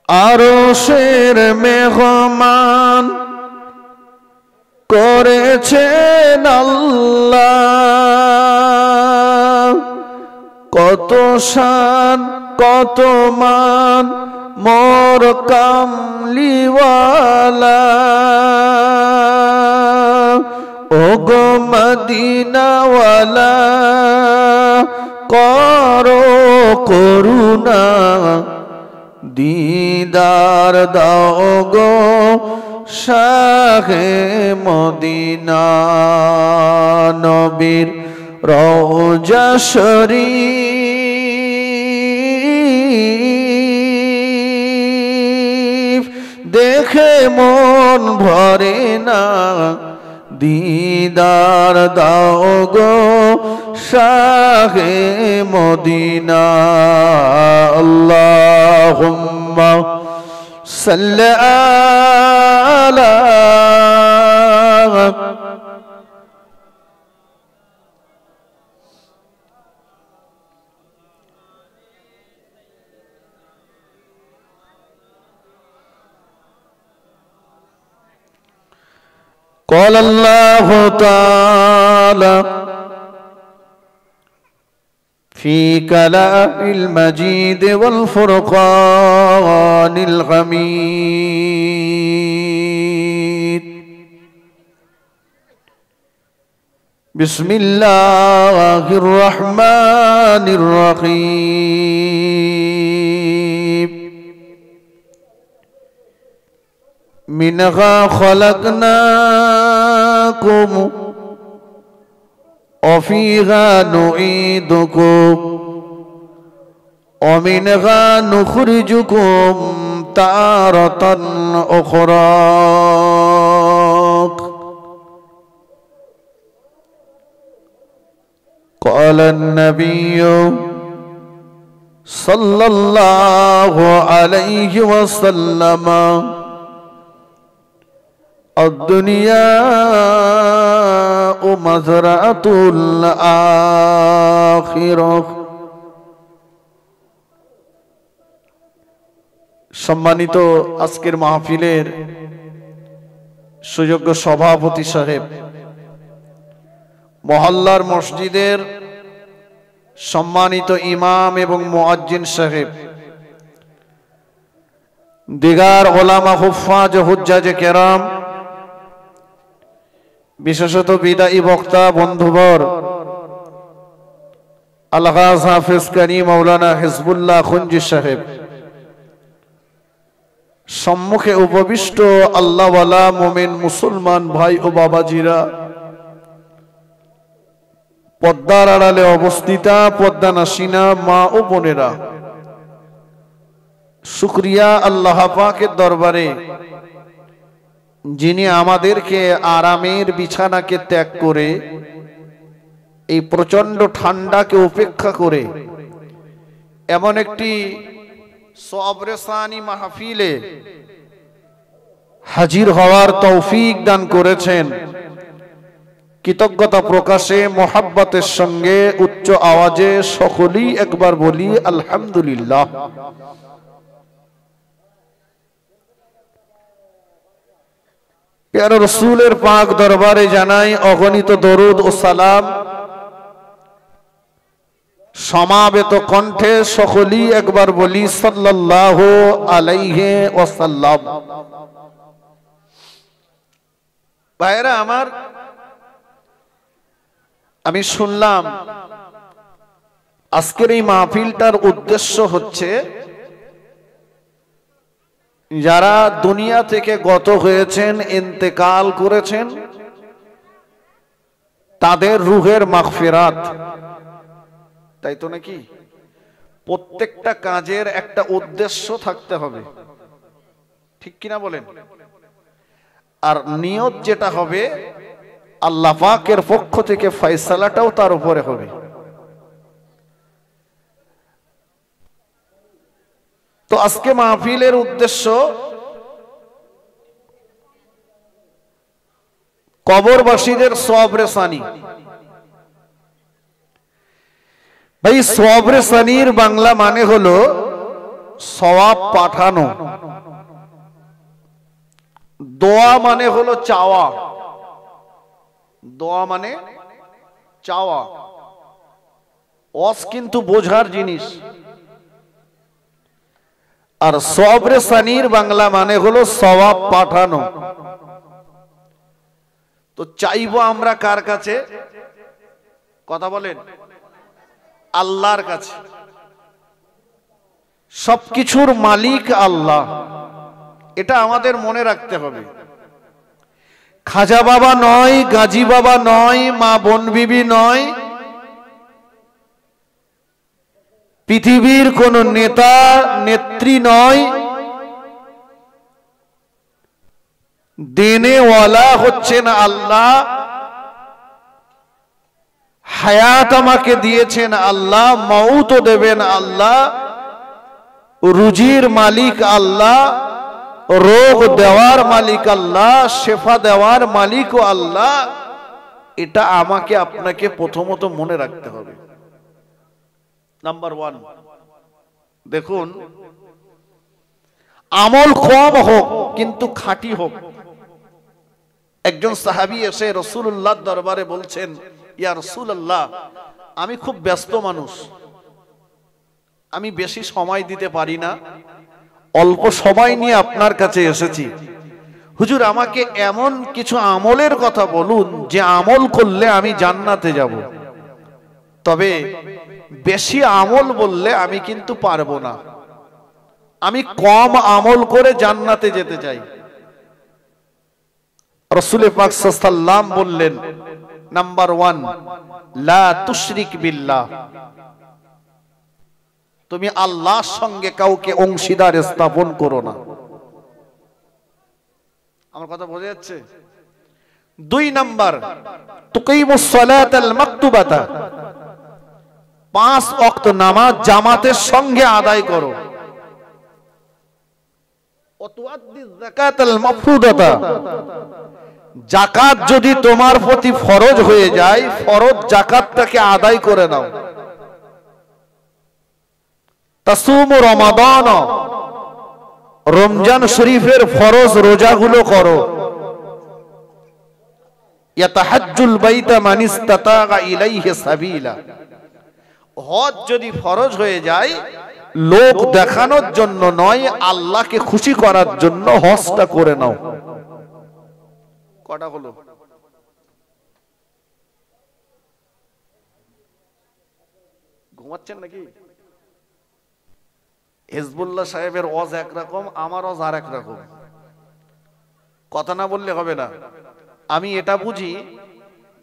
আরশের মেহমান করেছেন আল্লাহ, কত শান কত মান মোর কামলিওয়ালা। ও গো মদিনাওয়ালা করো করুণা, দিদার দাও গো শাহে মদিনা। নবীর রওজা শরীফ দেখে মন ভরে না, দিদার দাও গো শাহে মদিনা। আল্লাহুম্মা সাল্লি আলা قال الله تعالى في كلام المجيد والفرقان الحميد. بسم الله الرحمن الرحيم. منها خلقناكم وفيها نعيدكم ومنها نخرجكم تارة أخرى. قال النبي صلى الله عليه وسلم الدنيا مزرعة الآخرة. সম্মানিত আজকের মাহফিলের সুযোগ্য সভাপতি সাহেব, মহল্লার মসজিদের সম্মানিত ইমাম এবং মুয়াজ্জিন সাহেব, দিগার ওলামা হুফাজ হুজ্জাজে কেরাম, বিশেষত বিদায়ী বক্তা বন্ধুবর আলহাজ হাফেজ কারি মাওলানা হিজবুল্লাহ খুঞ্জি সাহেব, সম্মুখে উপবিষ্ট আল্লাহওয়ালা মুমিন মুসলমান ভাই ও বাবাজিরা, পর্দার আড়ালে অবস্থিতা পর্দা নাসিনা মা ও বোনেরা, শুকরিয়া আল্লাহ পাকের দরবারে যিনি আমাদেরকে আরামের বিছানাকে ত্যাগ করে এই প্রচন্ড ঠান্ডাকে উপেক্ষা করে এমন একটি সবরেসানি মাহফিলে হাজির হওয়ার তৌফিক দান করেছেন। কৃতজ্ঞতা প্রকাশে মোহাব্বতের সঙ্গে উচ্চ আওয়াজে সকলেই একবার বলি আলহামদুলিল্লাহ। প্যারা রাসূলের পাক দরবারে জানাই অগণিত দরুদ ও সালাম। সমাবেত কণ্ঠে সকলেই একবার বলি সাল্লাল্লাহু আলাইহি ওয়াসাল্লাম। ভাইরা আমার, আমি শুনলাম আজকের এই মাহফিলটার উদ্দেশ্য হচ্ছে যারা দুনিয়া থেকে গত হয়েছেন, ইন্তেকাল করেছেন, তাদের রুহের মাগফিরাত। তাই তো নাকি? প্রত্যেকটা কাজের একটা উদ্দেশ্য থাকতে হবে, ঠিক কিনা বলেন? আর নিয়ত যেটা হবে আল্লাহ পাকের পক্ষ থেকে ফয়সালাটাও তার উপরে হবে। তো আজকে মাহফিলের উদ্দেশ্য কবরবাসীদের সওয়াবে সানি। ভাই সওয়াবে সানির বাংলা মানে হলো সওয়াব পাঠানো। দোয়া মানে হলো চাওয়া, দোয়া মানে চাওয়া। ওয়াজ কিন্তু বোঝার জিনিস। আর সওয়াবে সানির বাংলা মানে হলো সওয়াব পাঠানো। তো চাইবো আমরা কার কাছে? কথা বলেন, আল্লাহর কাছে। সবকিছুর মালিক আল্লাহ, এটা আমাদের মনে রাখতে হবে। খাজা বাবা নয়, গাজী বাবা নয়, মা বোন বিবি নয়, পৃথিবীর কোন নেতা নেত্রী নয়। দেনেওয়ালা হচ্ছেন আল্লাহ, হায়াত আমাকে দিয়েছেন আল্লাহ, মউতও দেবেন আল্লাহ, রুজির মালিক আল্লাহ, রোগ দেওয়ার মালিক আল্লাহ, শেফা দেওয়ার মালিকও আল্লাহ। এটা আমাকে আপনাকে প্রথমত মনে রাখতে হবে। নাম্বার 1, দেখুন আমল কম হোক কিন্তু খাঁটি হোক। একজন সাহাবী এসে রাসূলুল্লাহর দরবারে বলছেন, ইয়া রাসূলুল্লাহ, আমি খুব ব্যস্ত মানুষ, আমি বেশি সময় দিতে পারি না, অল্প সময় নিয়ে আপনার কাছে এসেছি। হুজুর, আমাকে এমন কিছু আমলের কথা বলুন যে আমল করলে আমি জান্নাতে যাব। তবে বেশি আমল বললে আমি কিন্তু পারবো না, আমি কম আমল করে জান্নাতে যেতে চাই। রাসূল পাক সাল্লাল্লাহু আলাইহি ওয়াসাল্লাম বললেন, নাম্বার 1, লা তুশরিক বিল্লাহ, তুমি আল্লাহর সঙ্গে কাউকে অংশীদার স্থাপন করো না। আমার কথা বোঝা যাচ্ছে? 2 নাম্বার, তুকিমুস সালাতাল মাকতুবাতা, 5 ওয়াক্ত নামাজ জামাতের সঙ্গে আদায় করো। ওয়াতুআদ্দিয যাকাতাল মাফরুদাতা, যাকাত যদি তোমার প্রতি ফরজ হয়ে যায়, ফরজ যাকাতটাকে আদায় করে নাও। তাসুমু রমাদান, রমজান শরীফের ফরজ রোজাগুলো করো। ইয়াতাহাজ্জুল বাইতা মান ইসতাতা ইলাইহি সাবিলা, হজ যদি ফরজ হয়ে যায়, লোক দেখানোর জন্য নয়, আল্লাহকে খুশি করার জন্য হজটা করে নাও। কটা হলো? ঘুমাচ্ছেন নাকি? হিজবুল্লাহ সাহেবের ওয়াজ একরকম, আমার ওয়াজ আর এক রকম। কথা না বললে হবে না। আমি এটা বুঝি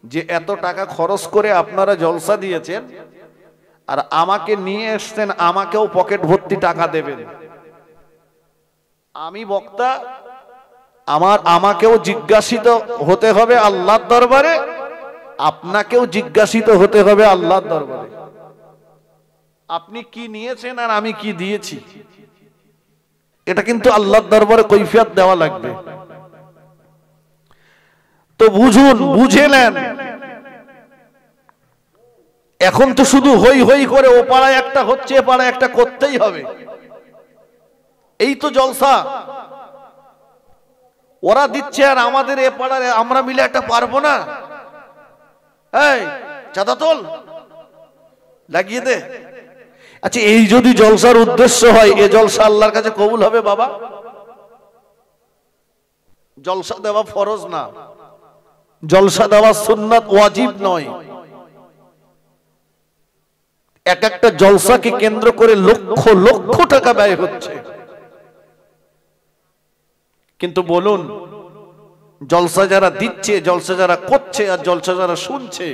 যে এত টাকা খরচ করে আপনারা জলসা দিয়েছেন, আর আমাকে নিয়ে এসছেন, আমাকেও পকেট ভর্তি টাকা দেবেন। আমি বক্তা, আমাকেও জিজ্ঞাসিত হতে হবে আল্লাহর দরবারে, আপনাকেও জিজ্ঞাসিত হতে হবে আল্লাহর দরবারে। আপনি কি নিয়েছেন আর আমি কি দিয়েছি, এটা কিন্তু আল্লাহর দরবারে কৈফিয়ত দেওয়া লাগবে। তো বুঝুন, বুঝে নেন। এখন তো শুধু হই হই করে ও পাড়ায় একটা হচ্ছে, এ পাড়ায় একটা করতেই হবে, এই তো জলসা। ওরা দিচ্ছে আর আমাদের এ পাড়ায় আমরা মিলে একটা পারবো না। এই চাঁদা তোল, লাগিয়ে দে। আচ্ছা, এই যদি জলসার উদ্দেশ্য হয়, এ জলসা আল্লাহর কাছে কবুল হবে বাবা? জলসা দেওয়া ফরজ না, জলসা দেওয়া সুন্নাত, ওয়াজিব নয়। এক একটা জলসাকে কেন্দ্র করে লক্ষ লক্ষ টাকা ব্যয় হচ্ছে। কিন্তু বলুন, জলসা যারা দিচ্ছে, জলসা যারা করছে, আর জলসা যারা শুনছে,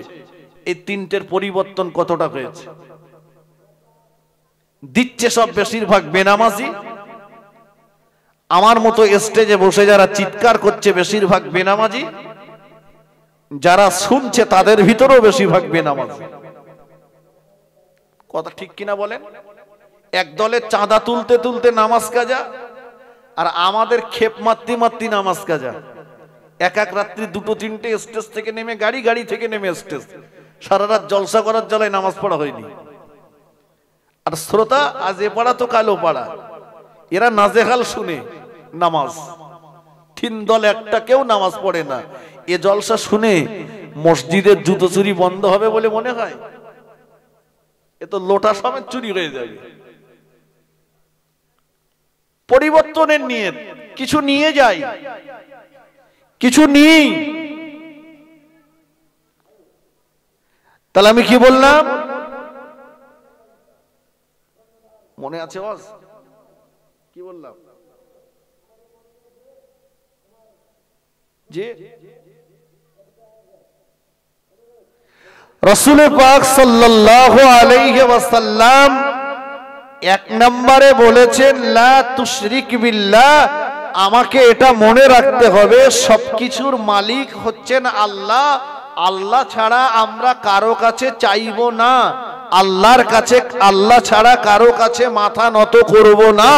এই তিনটের পরিবর্তন কতটা হয়েছে? দিচ্ছে সব বেশিরভাগ বেনামাজি, আমার মতো স্টেজে বসে যারা চিৎকার করছে বেশিরভাগ বেনামাজি, যারা শুনছে তাদের ভিতরেও বেশিরভাগ বেনামাজি। কথা ঠিক কিনা বলেন? এক দলে চাঁদা তুলতে তুলতে নামাজ কাজা, আর আমাদের খেপ মারতে মারতে নামাজ কাজা। এক এক রাত্রি 2-3টে স্টেজ থেকে নেমে গাড়ি, গাড়ি থেকে নেমে স্টেজ, সারা রাত জলসা করার জ্বালায় নামাজ পড়া হয়নি। আর শ্রোতা আজ এ পাড়া তো কালো পাড়া, এরা নাজেহাল শুনে নামাজ। 3 দল একটা কেউ নামাজ পড়ে না। এ জলসা শুনে মসজিদের জুতো চুরি বন্ধ হবে বলে মনে হয়? এ তো লোটা সমেত চুরি হয়ে যাবে। পরিবর্তনের নিয়ত, কিছু নিয়ে যাই, কিছু নিই। তাহলে আমি কি বললাম? মনে আছে ওয়াজ কি বললাম? যে রাসূল পাক সাল্লাল্লাহু আলাইহি ওয়াসাল্লাম 1 নম্বরে বলেছেন লা তুশরিক বিল্লাহ। আমাকে এটা মনে রাখতে হবে সবকিছুর মালিক হচ্ছেন আল্লাহ। আল্লাহ ছাড়া আমরা কারো কাছে চাইব না, আল্লাহর কাছে, আল্লাহ ছাড়া কারো কাছে মাথা নত করব না,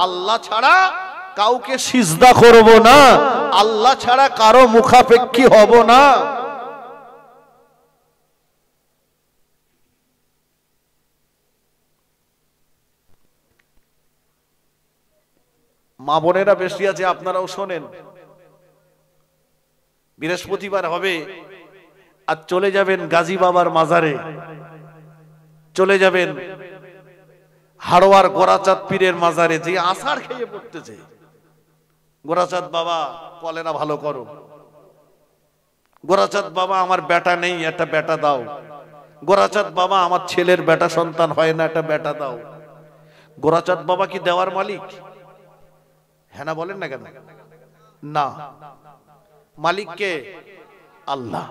আল্লাহ ছাড়া কাউকে সিজদা করব না, আল্লাহ ছাড়া কারো মুখাপেক্ষী হব না। মা বোনেরা বেশি আছে, আপনারাও শোনেন। বৃহস্পতিবার হবে, আর চলে যাবেন গাজী বাবার মাজারে, চলে যাবেন হাড়োয়ার গোরাচাঁদ পীরের মাজারে, যে আষাঢ় খেয়ে পড়তেছে। গোরাচাঁদ বাবা কলেরা ভালো করো, গোরাচাঁদ বাবা আমার বেটা নেই, একটা বেটা দাও, গোরাচাঁদ বাবা আমার ছেলের বেটা সন্তান হয় না, একটা বেটা দাও। গোরাচাঁদ বাবা কি দেওয়ার মালিক? হ্যাঁ না বলেন না কেন? না, মালিক কে? আল্লাহ।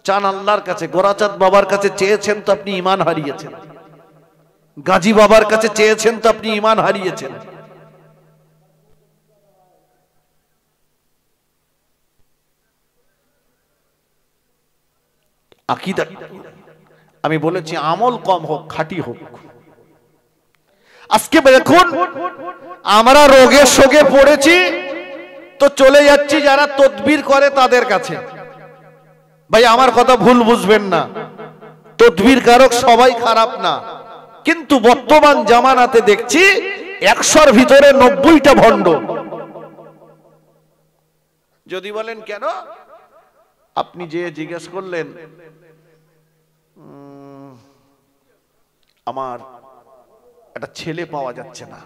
চান আল্লাহর কাছে। গোরাচাঁদ বাবার কাছে চেয়েছেন তো আপনি ঈমান হারিয়েছেন, গাজী বাবার কাছে চেয়েছেন তো আপনি ঈমান হারিয়েছেন। আকীদা, আমি বলেছি আমল কম হোক, খাঁটি হোক। আজকে দেখুন আমরা রোগে শোকে পড়েছি তো চলে যাচ্ছি যারা তদবির করে তাদের কাছে। ভাই আমার কথা ভুল বুঝবেন না, তদবির কারক সবাই খারাপ না, কিন্তু বর্তমান জামানাতে দেখছি 100-র ভিতরে 90টা ভণ্ড। যদি বলেন কেন, আপনি যে জিজ্ঞেস করলেন আমার একটা ছেলে পাওয়া যাচ্ছে না,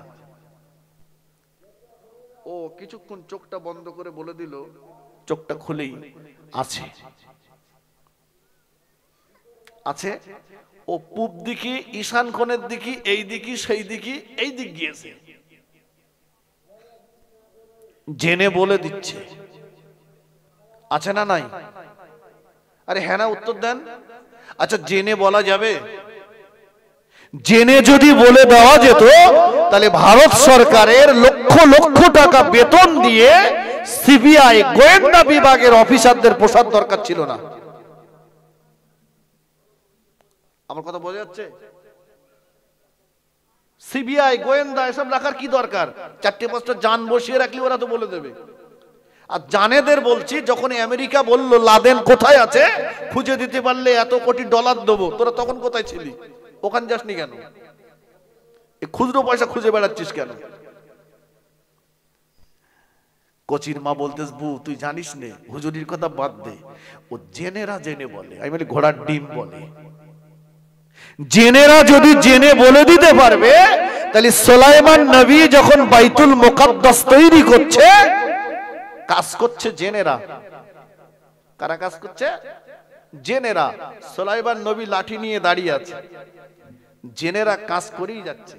ও কিছুক্ষণ চোখটা বন্ধ করে বলে দিল, চোখটা খুলেই আছে আছে। ও পূব দিকে, ঈশান কোণের দিকে, এই দিকে, সেই দিকে, এই দিক গিয়েছে, জেনে বলে দিচ্ছে। আছে না নাই? আরে হ্যাঁ না উত্তর দেন। আচ্ছা জেনে বলা যাবে? জেনে যদি বলে দেওয়া যেত তাহলে ভারত সরকারের লক্ষ লক্ষ টাকা বেতন দিয়ে সিবিআই গোয়েন্দা বিভাগের অফিসারদের পোষার দরকার ছিল না। আমার কথা বোঝা যাচ্ছে? সিবিআই গোয়েন্দা এসব রাখার কি দরকার? 4-5টা জান বসিয়ে রাখলে ওরা তো বলে দেবে। আর জানেদের বলছি, যখন আমেরিকা বলল লাদেন কোথায় আছে খুঁজে দিতে পারলে $এত কোটি দেবো, তোরা তখন কোথায় ছিলি? ওখানে যাসনি কেন? খুচরো পয়সা খুঁজে বেড়াচ্ছিস কেন? কচির মা বলতেস, বু তুই জানিস নে, হুজুরির কথা বাদ দে, ও জেনেরা জেনে বলে। আমি বলি ঘোড়ার ডিম বলে। জেনেরা যদি জেনে বলে দিতে পারবে, তাহলে সুলাইমান নবী যখন বাইতুল মুকাদ্দাস তৈরি করছে, কাজ করছে জেনেরা। কারা কাজ করছে? জেনেরা। সুলাইমান নবী লাঠি নিয়ে দাঁড়িয়ে আছে, জেনেরা কাজ করেই যাচ্ছে,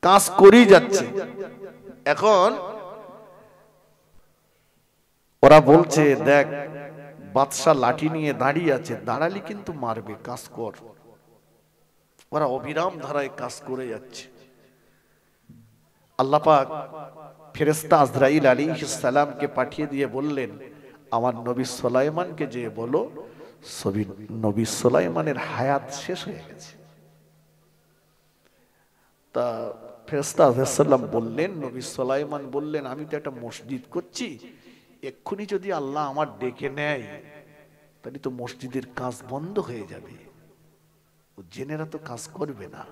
কাজ করেই যাচ্ছে। এখন ওরা বলছে দেখ বাদশা লাঠি নিয়ে দাঁড়িয়ে আছে, দাঁড়ালি কিন্তু মারবে, কাজ কর। ওরা অবিরাম ধারায় কাজ করে যাচ্ছে। আল্লাহ পাক ফেরেশতা আজরাইল আলাইহিস সালামকে পাঠিয়ে দিয়ে বললেন, আমার নবী সুলাইমানকে যে বলো নবী সুলাইমানের হায়াত শেষ হয়ে গেছে। তা ফেরেশতা আলাইহিস সালাম বললেন, নবী সুলাইমান বললেন, আমি তো একটা মসজিদ করছি, এক্ষুনি যদি আল্লাহ আমার ডেকে নেয় তাহলে তো মসজিদের কাজ বন্ধ হয়ে যাবে, ও জেনেরা তো কাজ করবে না।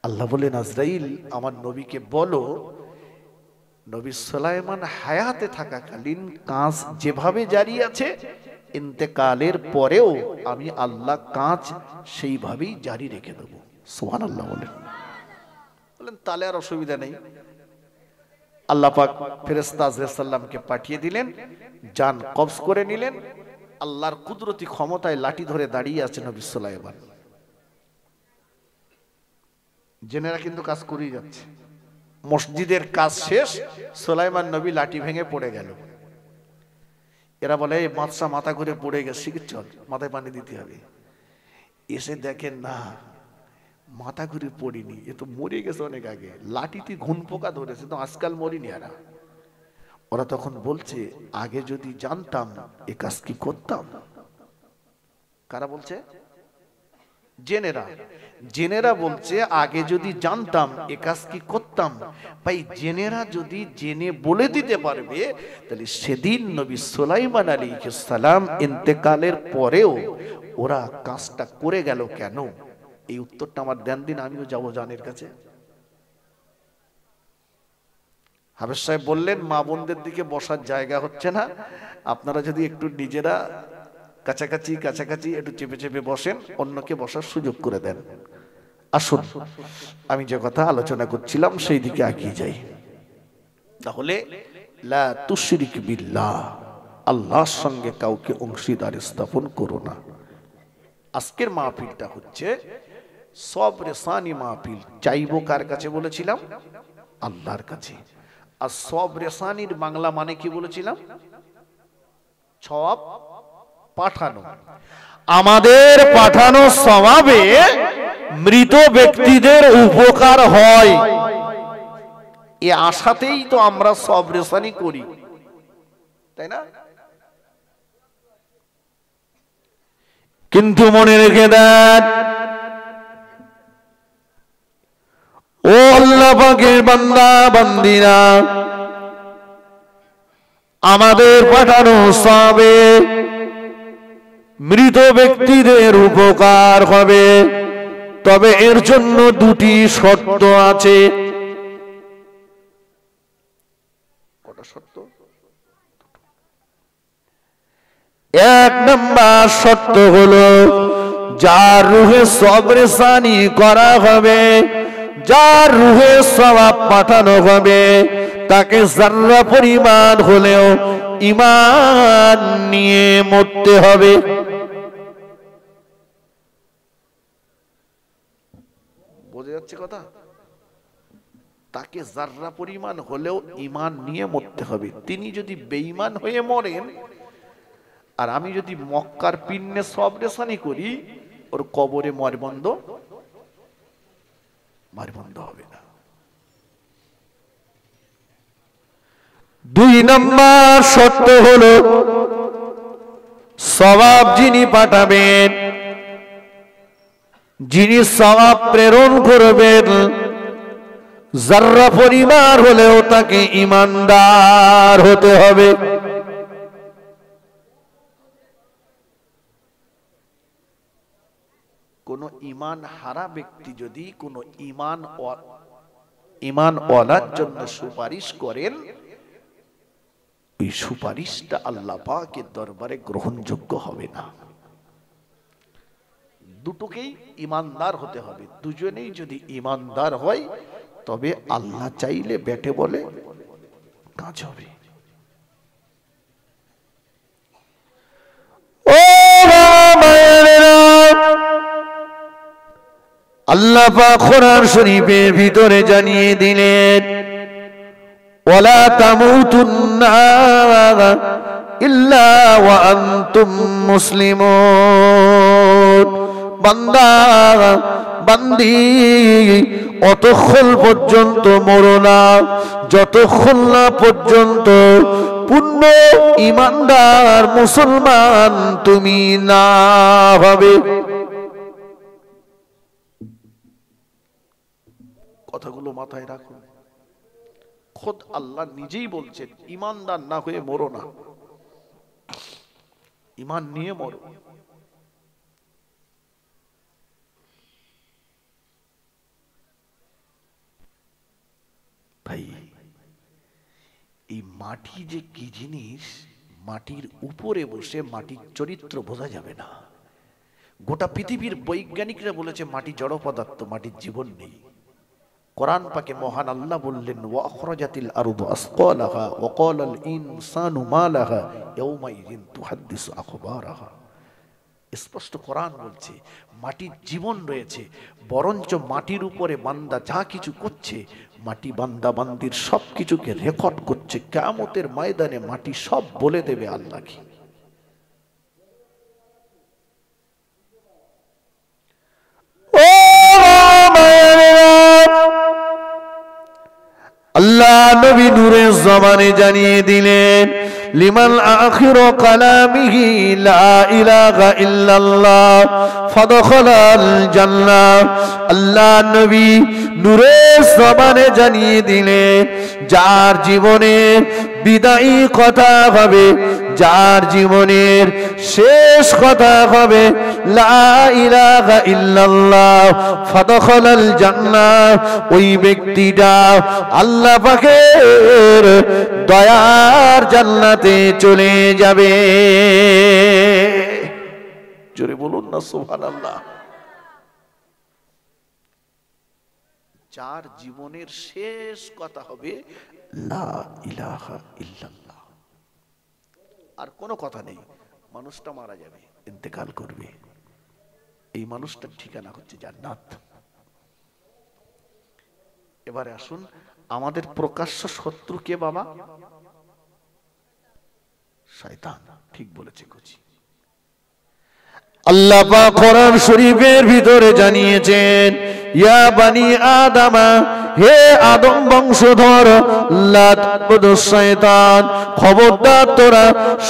আল্লাহ বলেন, আজরাইল আমার নবীকে বলো, নবী সুলাইমান হায়াতে থাকাকালীন কাজ যেভাবে জারি আছে, ইন্তেকালের পরেও আমি আল্লাহ কাজ সেইভাবেই জারি রেখে দেবো। সুবহানাল্লাহ বলেন। তাহলে আর অসুবিধা নেই। আল্লাহ পাক ফেরেশতা আজরাইল সাল্লামকে পাঠিয়ে দিলেন, জান কবজ করে নিলেন। আল্লাহর কুদরতি ক্ষমতায় লাঠি ধরে দাঁড়িয়ে আছে নবী সুলাইমান। জেনেরা কিন্তু কাজ করেই যাচ্ছে। মসজিদের কাজ শেষ, সুলাইমান নবী লাঠি ভেঙে পড়ে গেল। এরা বলে, এই বাদশা মাথা ঘুরে পড়ে গেছে, চল মাথায় পানি দিতে হবে। এসে দেখেন না, মাথা ঘুরে পড়িনি, এ তো মরে গেছে অনেক আগে, লাঠিতে ঘুন পোকা ধরেছে, তো আজকাল মরিনি। ওরা তখন বলছে, আগে যদি জানতাম এ কাজ কি করতাম। কারা বলছে? জেনেরা বলছে, আগে যদি জানতাম এ কাজ কি করতাম। ভাই, জেনেরা যদি জেনে বলে দিতে পারবে, তাহলে সেদিন নবী সুলাইমান আলাইহিস সালাম ইন্তেকালের পরেও ওরা কাজটা করে গেল কেন? এই উত্তরটা আমার দেন দিন, আমিও যাবো জানের কাছে। হাফেজ সাহেব বললেন, মা বোনদের দিকে বসার জায়গা হচ্ছে না, আপনারা যদি একটু নিজেরা কাছাকাছি একটু চেপে চেপে বসেন, অন্যকে বসার সুযোগ করে দেন। আসুন, আমি যে কথা আলোচনা করছিলাম সেই দিকে এগিয়ে যাই। তাহলে লা তুশরিক বিল্লাহ, আল্লাহর সঙ্গে কাউকে অংশীদার স্থাপন করো না। আজকের মাহফিলটা হচ্ছে সবরে সানি মাহফিল। চাইবো কার কাছে বলেছিলাম? আল্লাহর কাছে। আর সবরে সানির বাংলা মানে কি বলেছিলাম? সওয়াব পাঠানো। আমাদের পাঠানো সওয়াবে মৃত ব্যক্তিদের উপকার হয়, এ আশাতেই তো আমরা সবরে সানি করি, তাই না? কিন্তু মনে রেখে দেন, ও আল্লাহ পাকের বান্দা বান্দিরা, আমাদের পাঠানো সওয়াবে মৃত ব্যক্তিদের উপকার হবে, তবে এর জন্য দুটি শর্ত আছে। কটা শর্ত? এক নম্বর শর্ত হলো, যার রুহে সবরে সানি করা হবে, যার রুহে সওয়াব পাঠানো হবে, তাকে যারা পরিমাণ হলেও ঈমান নিয়ে মরতে হবে। বোঝা যাচ্ছে কথা? তাকে যারা পরিমাণ হলেও ঈমান নিয়ে মরতে হবে। তিনি যদি বেঈমান হয়ে মরেন, আর আমি যদি মক্কার পিন্নে সবরে সানি করি, ওর কবরে মরবন্ধ হবে না। দুই নম্বর শর্ত হলো, সওয়াব যিনি পাঠাবেন, যিনি সওয়াব প্রেরণ করবেন, যারা পরিমাণ হলেও তাকে ঈমানদার হতে হবে। কোন ঈমান হারা ব্যক্তি যদি কোন ঈমানওয়ালার জন্য সুপারিশ করেন, ওই সুপারিশটা আল্লাহ পাকের দরবারে গ্রহণযোগ্য হবে না। দুটোকেই ঈমানদার হতে হবে। দুজনেই যদি ঈমানদার হয়, তবে আল্লাহ চাইলে বেটে বলে কাজ হবে। আল্লাহ পাক কোরআন শরীফের ভিতরে জানিয়ে দিলেন, ওয়ালা তামুতুন্না ইল্লা ওয়া আনতুম মুসলিমুন। বান্দা বান্দি, অতক্ষণ পর্যন্ত মরো না যতক্ষণ না পর্যন্ত পূর্ণ ঈমানদার মুসলমান তুমি না হবে। কথাগুলো মাথায় রাখুন। খোদ আল্লাহ নিজেই বলছেন ঈমানদার না হয়ে মরো না, ঈমান নিয়ে মরো। ভাই এই মাটি যে কি জিনিস, মাটির উপরে বসে মাটির চরিত্র বোঝা যাবে না। গোটা পৃথিবীর বৈজ্ঞানিকরা বলেছে মাটি জড় পদার্থ, মাটির জীবন নেই। কোরআন পাকে মহান আল্লাহ বললেন ওয়া আখরাজাতিল আরদু আসকালাহা ওয়া ক্বালাল ইনসানু মা লাহা ইয়াওমাইযিন তুহাদ্দিসু আখবারাহা। স্পষ্ট কোরআন বলছে মাটির জীবন রয়েছে, বরঞ্চ মাটির উপরে বান্দা যা কিছু করছে মাটি বান্দা বান্দির সব কিছুকে রেকর্ড করছে। কিয়ামতের ময়দানে মাটি সব বলে দেবে আল্লাহকে। আল্লাহ নবী নূরে জবানে জানিয়ে দিলেন লিমান আখিরু কালামিহি লা ইলাহা ইল্লাল্লাহ ফাদখালাল জান্নাহ। আল্লাহ নবী নূরে জবানে জানিয়ে দিলেন যার জীবনের বিদায়ী কথা হবে, যার জীবনের শেষ কথা হবে লা ইলাহা ইল্লাল্লাহ ফাদখালাল জান্নাহ, ওই ব্যক্তিটা আল্লাহ পাকের দয়ার জান্নাতে চলে যাবে। জোরে বলুন না সুবহানাল্লাহ। যার জীবনের শেষ কথা হবে লা ইলাহা ইল্লাল্লাহ, আর কোনো কথা নেই, মানুষটা মারা যাবে, ইন্তেকাল করবে, এই মানুষটার ঠিকানা হচ্ছে জান্নাত। এবারে আসুন, আমাদের প্রকাশ্য শত্রু কে বাবা? শয়তান। ঠিক বলেছে কুচি। আল্লাহ পাক কোরআন শরীফের ভিতরে জানিয়েছেন ইয়া বানি আদমা, হে আদম বংশধর, লা তা'বুদুশ শয়তান, খবরদার তোরা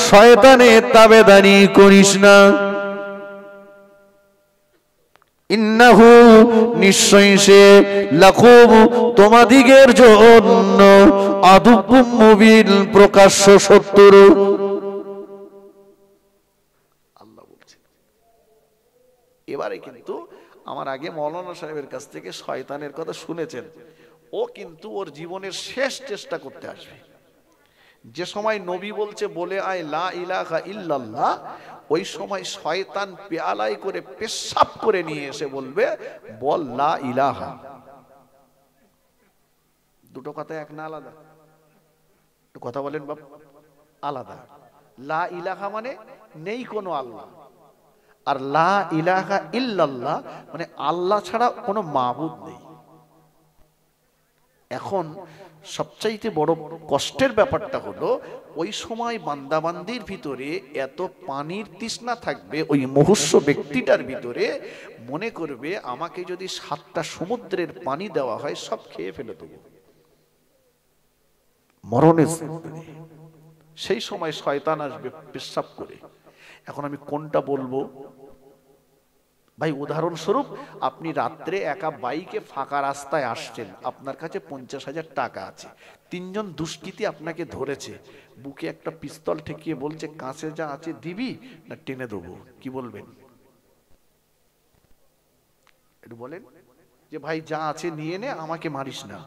শয়তানের তাবেদারি করিস না। ইন্নাহু, নিশ্চয় সে, লাকুম, তোমাদিগের জন্য, আদুউম মুবিন, প্রকাশ্য শত্রু। আল্লাহ বলছেন। এবারে কিন্তু আমার আগে মৌলানা সাহেবের কাছ থেকে শয়তানের কথা শুনেছেন, ও কিন্তু ওর জীবনের শেষ চেষ্টা করতে আসবে। যে সময় নবী বলছে বলে আয় লা ইলাহা ইল্লাল্লাহ, ওই সময় শয়তান পেয়ালাই করে পেশাব করে নিয়ে এসে বলবে বল লা ইলাহা। দুটো কথা এক না আলাদা? কথা বলেন বাপ। আলাদা। লা ইলাহা মানে নেই কোনো আল্লাহ, আর লা ইলাহা ইল্লাল্লাহ মানে আল্লাহ ছাড়া কোনো মাবুদ নেই। এখন সবচাইতে বড় কষ্টের ব্যাপারটা হলো ওই সময় বান্দাবান্দির ভিতরে এত পানির তৃষ্ণা থাকবে, ওই মুমূর্ষু ব্যক্তিটার ভিতরে মনে করবে আমাকে যদি 7টা সমুদ্রের পানি দেওয়া হয় সব খেয়ে ফেলে দেবো, মরণের। সেই সময় শয়তান আসবে পেশাব করে। এখন আমি কোনটা বলবো ভাই? উদাহরণস্বরূপ আপনি রাত্রে একা বাইকে ফাঁকা রাস্তায় আসছেন, আপনার কাছে 50,000 টাকা আছে, 3জন দুষ্কৃতী আপনাকে ধরেছে, বুকে একটা পিস্তল ঠেকিয়ে বলছে কাছে যা আছে দিবি না টেনে দেবো, কি বলবেন? একটু বলেন যে ভাই যা আছে নিয়ে নে, আমাকে মারিস না।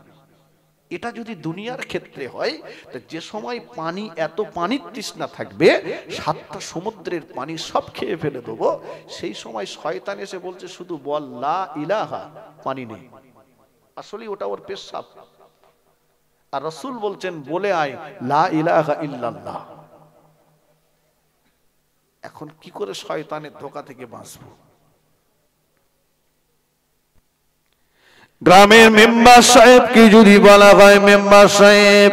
এটা যদি দুনিয়ার ক্ষেত্রে হয়, তো যে সময় পানি, এত পানির তৃষ্ণা থাকবে 7টা সমুদ্রের পানি সব খেয়ে ফেলে দেবো, সেই সময় শয়তান এসে বলছে শুধু বল লা ইলাহা, পানি নেই। আসলে ওটা ওর পেশাব। আর রাসূল বলছেন বলে আয় লা ইলাহা ইল্লাল্লাহ। এখন কি করে শয়তানের ধোঁকা থেকে বাঁচবো? গ্রামের মেম্বার সাহেবকে যদি বলা হয় মেম্বার সাহেব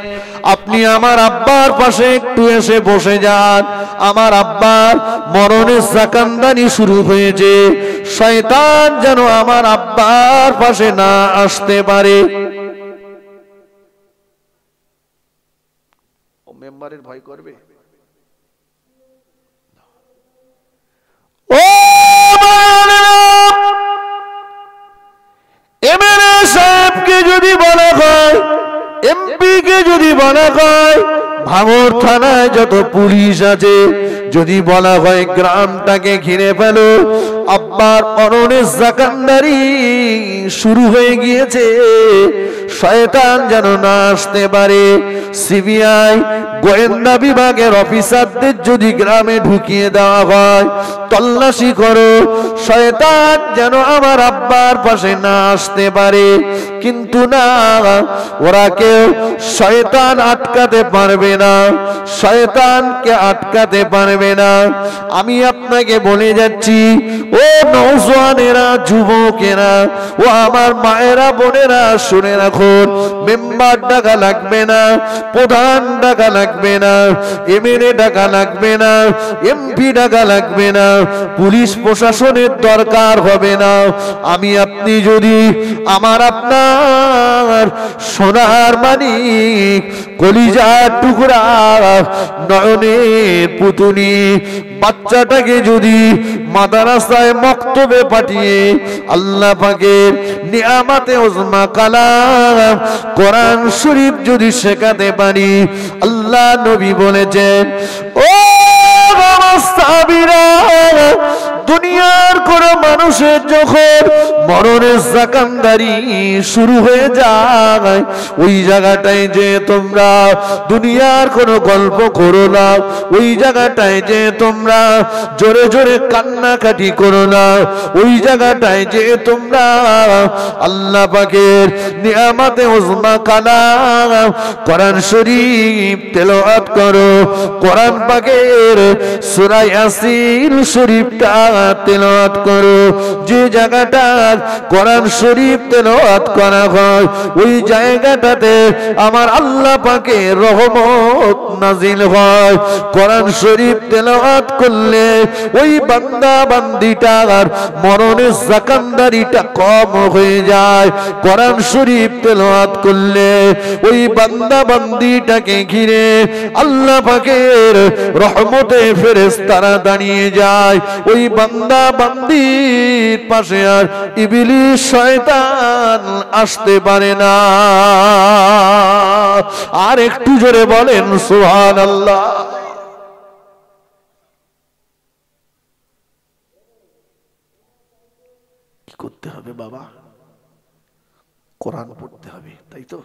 আপনি আমার আব্বার পাশে একটু এসে বসে যান, আমার আব্বার মরণের সাকান্দানি শুরু হয়েছে, শয়তান যেন আমার আব্বার পাশে না আসতে পারে। মেম্বারের ভয় করবে? ও এমএলএ সাহেবকে যদি বলা হয়, এমপি কে যদি বলা হয়, ভাঙড় থানায় যত পুলিশ আছে যদি বলা হয় গ্রামটাকে ঘিরে ফেলো, আব্বার অরণের জাকান্দারি শুরু হয়ে গিয়েছে, শয়তান যেন না আসতে পারে, সিবিআই গোয়েন্দা বিভাগের অফিসারদের যদি গ্রামে ঢুকিয়ে দেওয়া হয়, তল্লাশি করো, শয়তান যেন আমার আব্বার পাশে না আসতে পারে, কিন্তু না, ওরা কেউ শয়তান আটকাতে পারবে না, শয়তানকে আটকাতে পারবে না। আমি আপনাকে বলে যাচ্ছি, ও নওজওয়ানেরা, যুবকেরা, ও আমার মায়েরা, বোনেরা, শুনে রাখুন, মেম্বার ডাকা লাগবে না, প্রধান ডাকা লাগবে না, এমএলএ ডাকা লাগবে না, এমপি ডাকা লাগবে না, পুলিশ প্রশাসনের দরকার হবে না। আমি আপনি যদি আমার আপনার সোনার মানিক, কলিজার টুকরা, নয়নের পুতুলি বাচ্চাটাকে যদি মাদ্রাসায় মক্তবে পাঠিয়ে আল্লাহ পাকের নিয়ামতে উজমা কালাম কোরআন শরীফ যদি শেখাতে পারি, আল্লাহ নবী বলেছেন, ও সাহাবীরা, দুনিয়ার কোন মানুষের যখন মরণের জাকান্দারি শুরু হয়ে যায়, ওই জায়গাটায় যে তোমরা দুনিয়ার কোন গল্প করো না, ওই জায়গাটায় যে তোমরা জোরে জোরে কান্নাকাটি করো না, ওই জায়গাটায় যে তোমরা আল্লাহ পাকের নিয়ামতে উজমা কালাম কোরআন শরীফ তেলাওয়াত করো, কোরআন পাকের সূরা ইয়াসিন শরীফটা তেলাওয়াত করো, যে জায়গাটা কোরআন শরীফ তেলাওয়াত করা হয়, ওই জায়গাটাতে আমার আল্লাহ পাকের রহমত নাজিল হয়। কোরআন শরীফ তেলাওয়াত করলে ওই বান্দা বান্দিটার মরণের জাকান্দারিটা কম হয়ে যায়। কোরআন শরীফ তেলাওয়াত করলে ওই বান্দা বান্দিটাকে ঘিরে আল্লাহ পাকের রহমতে ফেরেশতারা দাঁড়িয়ে যায়। ওই বান্দা বান্দির পাশে আর ইবলিস শয়তান আসতে পারে না। আর একটু জোরে বলেন সুবহানাল্লাহ। কি করতে হবে বাবা? কোরআন পড়তে হবে, তাই তো?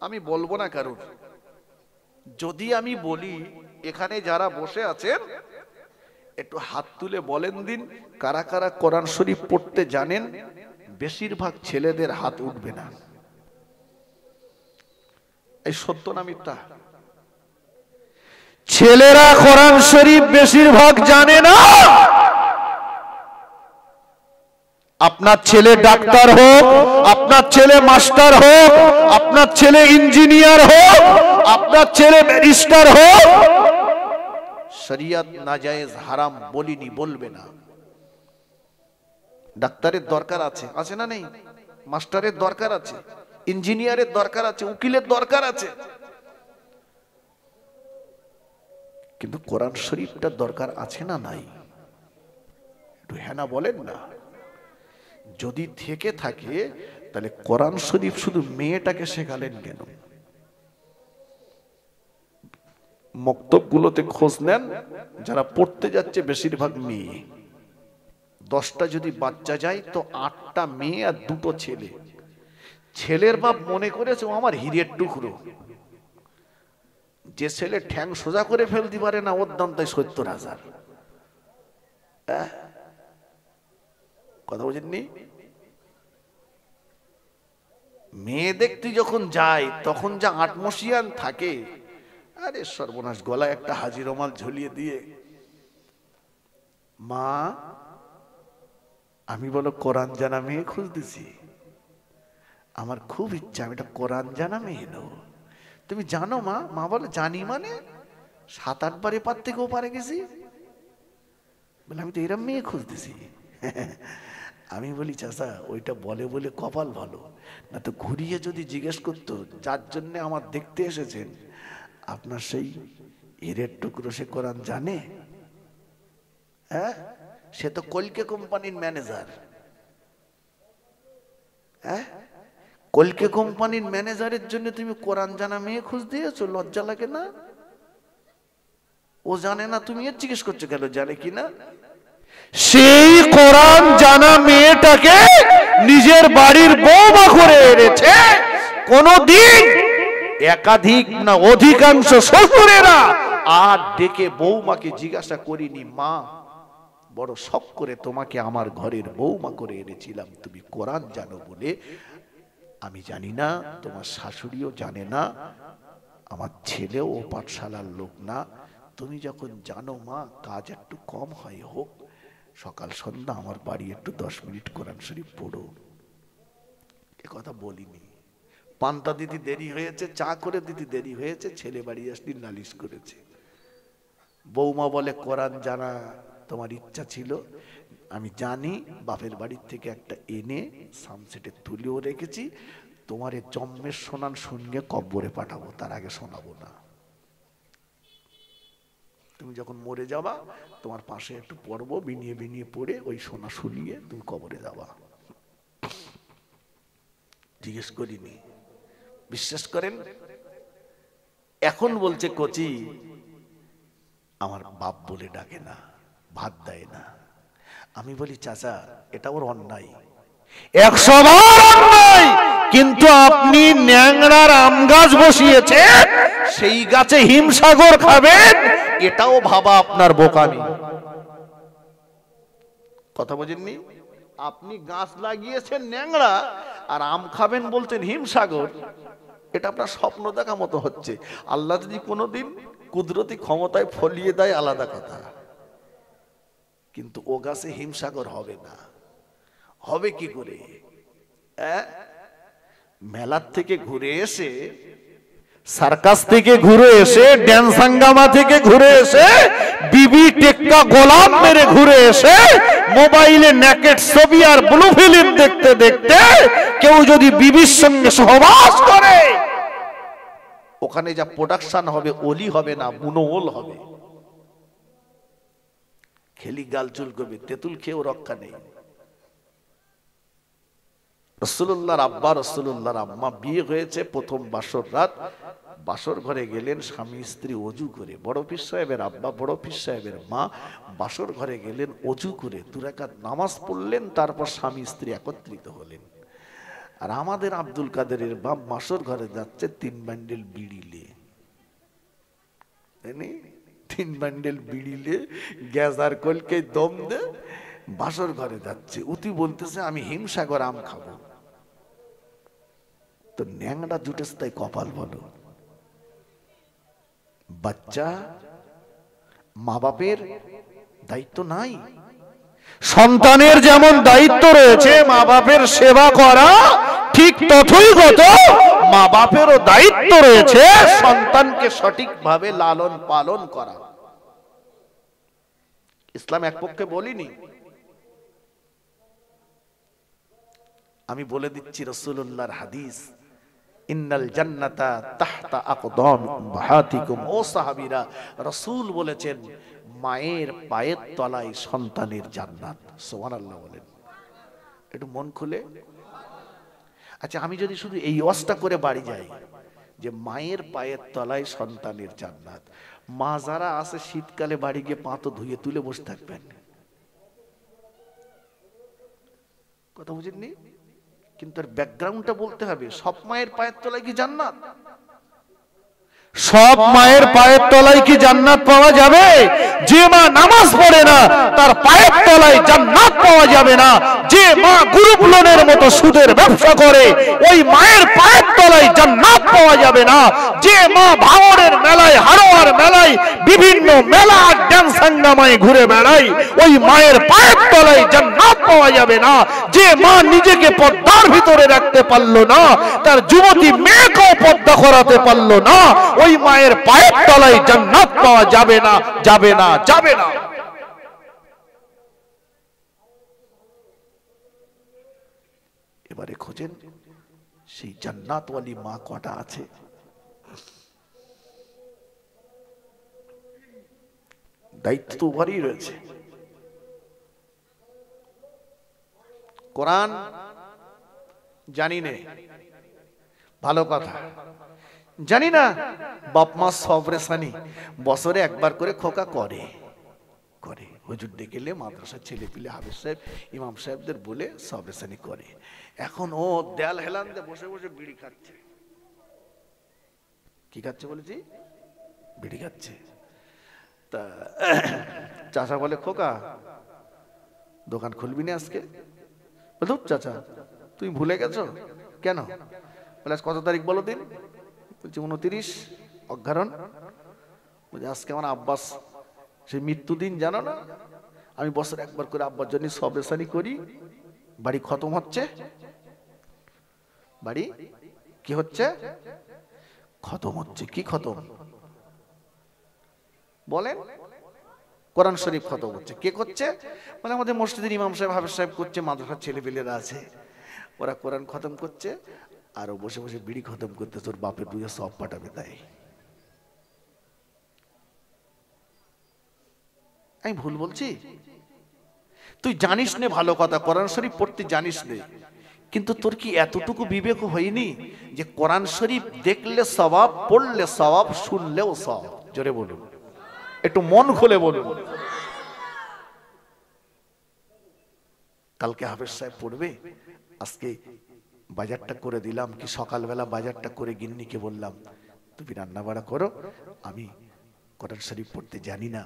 আমি বলবো না কারণ, যদি আমি বলি এখানে যারা বসে আছেন একটু হাত তুলে বলেন দিন কারা কারা কোরআন শরীফ পড়তে জানেন। বেশিরভাগ ছেলেদের হাত উঠবে না। এই সত্য না মিথ্যা? ছেলেরা কোরআন শরীফ বেশিরভাগ জানে না। আপনার ছেলে ডাক্তার হোক, আপনার ছেলে মাস্টার হোক, আপনার ছেলে ইঞ্জিনিয়ার হোক, আপনার ছেলে ব্যারিস্টার হোক, শরিয়ত নাজায়েজ হারাম বলিনি, বলবে না। ডাক্তারের দরকার আছে, আছে না নেই? মাস্টারের দরকার আছে, ইঞ্জিনিয়ারের দরকার আছে, উকিলের দরকার আছে, কিন্তু কোরআন শরীফটার দরকার আছে না নাই? একটু হ্যাঁ না বলেন না। যদি থেকে থাকে তাহলে কোরআন শরীফ শুধু মেয়েটাকে শেখালেন কেন? মক্তবগুলোতে খোঁজ নেন, যারা পড়তে যাচ্ছে বেশিরভাগ মেয়ে। 10টা যদি বাচ্চা যায় তো 8টা মেয়ে আর 2টো ছেলে। ছেলের বাপ মনে করেছে ও আমার হীরের টুকরো। যে ছেলে ঠ্যাং সোজা করে ফেলতে পারে না, ওর দাম তাই 70,000। কথা বুঝেননি? মেয়ে দেখতে যখন যায় তখন যা আটমোসিয়ান থাকে, আরে সর্বনাশ, গলায় একটা হাজি রুমাল ঝুলিয়ে দিয়ে, মা আমি বলো কোরআন জানা মেয়ে খুঁজতেছি, আমার খুব ইচ্ছা আমি একটা কোরআন জানা মেয়ে নেব। তুমি জানো মা? মা বলে জানি, মানে 7-8 বার এপার থেকে ওপারে গেছি। বলে আমি তো এরম মেয়ে খুঁজতেছি। আমি বলি চাচা ওইটা বলে বলে কপাল ভালো, না তো ঘুরিয়ে যদি জিজ্ঞেস করতো যার জন্য আমার দেখতে এসেছেন আপনার সেই হীরের টুকরো সে কোরআন জানে? হ্যাঁ, সে তো কলকে কোম্পানির ম্যানেজার। হ্যাঁ, কলকে কোম্পানির ম্যানেজারের জন্য তুমি কোরআন জানা মেয়ে খুঁজ দিয়েছো? লজ্জা লাগে না? ও জানে না, তুমি এর জিজ্ঞেস করছো কেন জানে কিনা? সেই কোরআন জানা মেয়েটাকে নিজের বাড়ির বৌমা করে এনেছে। কোনদিন একাধিক না অধিকাংশ শ্বশুরেরা আর ডেকে বৌমাকে জিজ্ঞাসা করিনি, মা বড় শখ করে তোমাকে আমার ঘরের বৌমা করে এনেছিলাম, তুমি কোরআন জানো বলে। আমি জানি না, তোমার শাশুড়িও জানে না, আমার ছেলেও ও পাঠশালার লোক না। তুমি যখন জানো মা, কাজ একটু কম হয় হোক, সকাল সন্ধ্যা আমার বাড়ি একটু 10 মিনিট কোরআন শরীফ পড়ো। এ কথা বলিনি। পান্তা দিতে দেরি হয়েছে, চা করে দিতে দেরি হয়েছে, ছেলে বাড়ি আসলি নালিশ করেছে। বৌমা বলে কোরআন জানা তোমার ইচ্ছা ছিল, আমি জানি, বাপের বাড়ির থেকে একটা এনে সামসেটে তুলেও রেখেছি, তোমার জন্মের শোনান শুনিয়ে কব্বরে পাঠাবো, তার আগে শোনাবো না। তুমি যখন মরে যাবা তোমার পাশে একটু পড়বো, বিনিয়ে বিনিয়ে পড়ে ওই শোনা শুনিয়ে তুমি কবরে যাবা। জিজ্ঞেস করিনি, বিশ্বাস করেন। এখন বলছে কচি আমার বাপ বলে ডাকে না, ভাত দেয় না। আমি বলি চাচা এটা ওর অন্যায়, 100 বার অন্যায়, কিন্তু আপনি ন্যাংরার আম গাছ বসিয়েছেন, সেই গাছে হিমসাগর খাবেন, এটাও ভাবা আপনার বোকামি। কথা বোঝেননি? আপনি গাছ লাগিয়েছেন ন্যাংরা আর আম খাবেন বলছেন হিমসাগর, এটা আপনার স্বপ্ন দেখা মতো হচ্ছে। আল্লাহ যদি কোনোদিন কুদরতি ক্ষমতায় ফলিয়ে দেয় আলাদা কথা, কিন্তু ও গাছে হিমসাগর হবে না। হবে কি করে? মেলার থেকে ঘুরে এসে, সার্কাস থেকে ঘুরে এসে, ড্যান্স হাঙ্গামা থেকে ঘুরে এসে, বিবি টেক্কা গোলাম মেরে ঘুরে এসে, মোবাইলে নেকেট ছবি আর ব্লু ফিল্ম দেখতে দেখতে কেউ যদি বিবির সঙ্গে সহবাস করে, ওখানে যা প্রোডাকশন হবে ওলি হবে না, বুনোল হবে। খেলি গাল চুল করবে, তেঁতুল খেয়েও রক্ষা নেই। রাসূলুল্লাহর আব্বা রাসূলুল্লাহর আম্মা বিয়ে হয়েছে প্রথম বাসর রাত, বাসর ঘরে গেলেন স্বামী স্ত্রী অজু করে। বড় পীর সাহেবের আব্বা, বড় পীর সাহেবের মা বাসর ঘরে গেলেন অজু করে, 2 রাকাত নামাজ পড়লেন, তারপর স্বামী স্ত্রী একত্রিত হলেন। আর আমাদের আব্দুল কাদেরের বাপ বাসর ঘরে যাচ্ছে 3 বান্ডেল বিড়িলে, 3 বান্ডেল বিড়িলে গ্যাস আর কলকে দম দে বাসর ঘরে যাচ্ছে। উতি বলতেছে আমি হিমসাগর আম খাবো। তো ন্যাংড়া জুটেছে তাই কপাল বলো। বাচ্চা মা বাপের দায়িত্ব নাই, সন্তানের যেমন দায়িত্ব রয়েছে মা বাপের সেবা করা, ঠিক তথৈগত মা বাপেরও দায়িত্ব রয়েছে সন্তানকে সঠিকভাবে লালন পালন করা। ইসলাম এক পক্ষে বলিনি, আমি বলে দিচ্ছি রাসূলুল্লাহর হাদিস, ইন্নাল জান্নাতা তাহতা আকদাম উম্মাহাতিকুম। ও সাহাবীরা, রাসূল বলেছেন মায়ের পায়ের তলায় সন্তানের জান্নাত। সুবহানাল্লাহ বলেন, একটু মন খুলে। আচ্ছা, আমি যদি শুধু এই ওয়াজটা করে বাড়ি যাই যে মায়ের পায়ের তলায় সন্তানের জান্নাত, মা যারা আছে শীতকালে বাড়ি গিয়ে পা তো ধুয়ে তুলে বসে থাকবেন। কথা বুঝেননি? কিন্তু এর ব্যাকগ্রাউন্ডটা বলতে হবে। সব মায়ের পায়ের তলায় কি জান্নাত? সব মায়ের পায়ের তলায় কি জান্নাত পাওয়া যাবে? যে মা নামাজ পড়ে না তার পায়ের তলায় জান্নাত পাওয়া যাবে না। যে মা গ্রুপ লোনের মতো সুদের ব্যবসা করে ওই মায়ের পায়ের তলায় জান্নাত পাওয়া যাবে না। যে মা ভাঙড়ের মেলায়, হারোয়ার মেলায়, বিভিন্ন মেলা ড্যান্স হাঙ্গামায় ঘুরে বেড়ায় ওই মায়ের পায়ের তলায় জান্নাত পাওয়া যাবে না। যে মা নিজেকে পর্দার ভিতরে রাখতে পারলো না, তার যুবতী মেয়েকেও পর্দা করাতে পারলো না, ওই মায়ের পায়ের তলায় জান্নাত পাওয়া যাবে না, যাবে না, যাবে না। এবারে খোঁজেন সেই জান্নাতওয়ালি মা কটা আছে। দায়িত্ব তো উভরই রয়েছে। কোরআন জানি নে, ভালো কথা, জানি না বাপ মা সবরেসানি বছরে একবার করে খোকা করে করে হুজুর ডেকেলে মাদ্রাসার ছেলে পিলে হাফেজ সাহেব ইমাম সাহেবদের বলে সবরেসানি করে। এখন ও দেয়াল হেলান দিয়ে বসে বসে বিড়ি খাচ্ছে। কি খাচ্ছে বলেছি? বিড়ি খাচ্ছে। তা চাচা বলে, খোকা দোকান খুলবি না আজকে? বলতো চাচা তুমি ভুলে গেছো কেন? বলে কত তারিখ বলো দিন? বলছি 29 অঘ্রাণ। বলছে আজকে আমার আব্বাস সেই মৃত্যুদিন, জানো না? আমি বছর একবার করে আব্বার জন্য সবরেসানি করি। বাড়ি খতম হচ্ছে, বাড়ি কি হচ্ছে? খতম হচ্ছে। কি খতম বলেন? কোরআন শরীফ খতম হচ্ছে। কে করছে? মানে আমাদের মসজিদের ইমাম সাহেব হাফেজ সাহেব করছে, মাদ্রাসার ছেলেপেলেরা আছে, ওরা কোরআন খতম করছে আর ও বসে বসে বিড়ি খতম করতে তোর বাপের দুইয়ে সব পাঠাবে। তাই আমি ভুল বলছি? তুই জানিস নে ভালো কথা, কোরআন শরীফ পড়তে জানিস নে, কিন্তু তোর কি এতটুকু বিবেক হয়নি যে কোরআন শরীফ দেখলে সওয়াব, পড়লে সওয়াব, শুনলেও সওয়াব? জোরে বলুন, একটু মন খুলে বলুন। কালকে হাফেজ সাহেব পড়বে, আজকে বাজারটা করে দিলাম, কি সকালবেলা বাজারটা করে গিন্নিকে বললাম তুমি রান্না বাড়া করো, আমি কোরআন শরীফ পড়তে জানি না,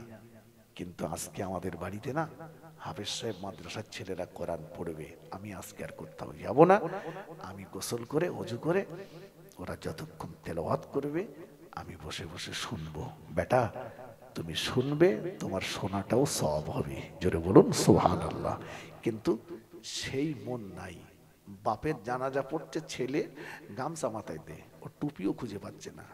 কিন্তু আজকে আমাদের বাড়িতে না হাফেজ সাহেব মাদ্রাসার ছেলেরা কোরআন পড়বে, আমি আজকে আর কোথাও যাব না, আমি গোসল করে ওযু করে ওরা যতক্ষণ তেলাওয়াত করবে আমি বসে বসে শুনবো। বেটা তুমি শুনবে, তোমার শোনাটাও সওয়াব হবে। জোরে বলুন সুবহানাল্লাহ। কিন্তু সেই মন নাই। বাপের জানাজা পড়ছে, ছেলে গামছা মাথায় দে, ও টুপিও খুঁজে পাচ্ছে না।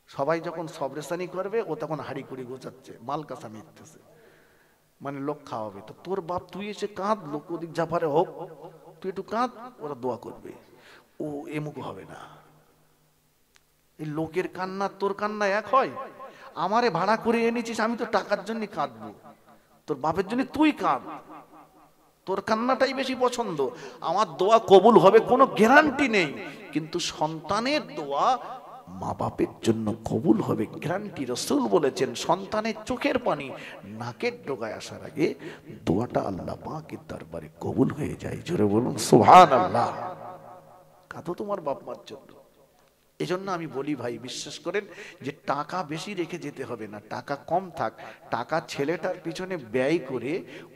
সবাই যখন সবরেসানি করবে ও তখন হাড়ি কুড়ি গোছাচ্ছে, মাল কাঁচা মিটতেছে, মানে লোক খাওয়াবে। তো তোর বাপ তুই এসে কাঁদ, লোক ওদিক জাফারে হোক, তুই একটু কাঁদ, ওরা দোয়া করবে। ও এমুক হবে না। এই লোকের কান্না তোর কান্না এক হয়? আমারে ভাড়া করে এনেছিস, আমি তো টাকার জন্য কাঁদবো, তোর বাপের জন্য তুই কাঁদ, তোর কান্নাটাই বেশি পছন্দ। আমার দোয়া কবুল হবে কোনো গ্যারান্টি নেই, কিন্তু সন্তানের দোয়া মা বাপের জন্য কবুল হবে গ্যারান্টি। রাসূল বলেছেন সন্তানের চোখের পানি নাকের ডগায় আসার আগে দোয়াটা আল্লাহ পাকের দরবারে কবুল হয়ে যায়। জোরে বলুন সুবহানাল্লাহ। কাঁদো তোমার বাপ মার জন্য। এজন্য আমি বলি ভাই, বিশ্বাস করেন যে টাকা বেশি রেখে যেতে হবে না, টাকা কম থাক, টাকা ছেলেটার পিছনে ব্যয় করে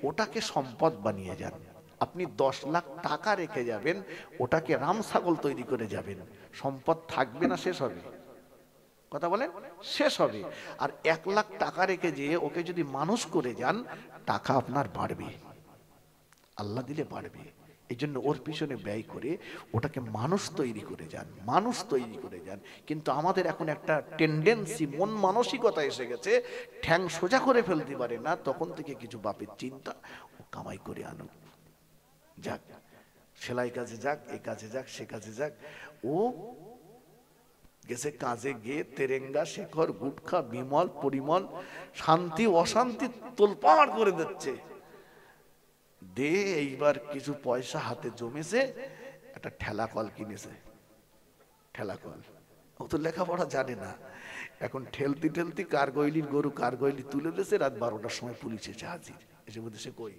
ওটাকে সম্পদ বানিয়ে যান। আপনি 10 লাখ টাকা রেখে যাবেন, ওটাকে রাম ছাগল তৈরি করে যাবেন, সম্পদ থাকবে না, শেষ হবে। কথা বলেন, শেষ হবে। আর 1 লাখ টাকা রেখে যেয়ে ওকে যদি মানুষ করে যান, টাকা আপনার বাড়বে, আল্লাহ দিলে বাড়বে। এই জন্য ওর পিছনে ব্যয় করে ওটাকে মানুষ তৈরি করে যান, মানুষ তৈরি করে যান। কিন্তু আমাদের এখন একটা টেন্ডেন্সি, মন মানসিকতা এসে গেছে, ঠ্যাং সোজা করে ফেলতে পারে না, তখন থেকে কিছু বাপের চিন্তা, ও কামাই করে আনুক, যাক সেলাই কাজে যাক, এ কাজে যাক, সে কাজে যাক। ও গেছে কাজে গিয়ে তেরেঙ্গা, শেখর, গুটখা, বিমল, পরিমল, শান্তি অশান্তি তোলপাড় করে দিচ্ছে। দে এইবার কিছু পয়সা হাতে জমেছে, একটা ঠেলা কল কিনেছে, ঠেলা কল। ও তো লেখাপড়া জানে না, এখন ঠেলতি ঠেলতি কারগইলির গরু কারগইলি তুলে দিয়েছে। রাত 12টার সময় পুলিশ এসে হাজির, এসে বলছে কই।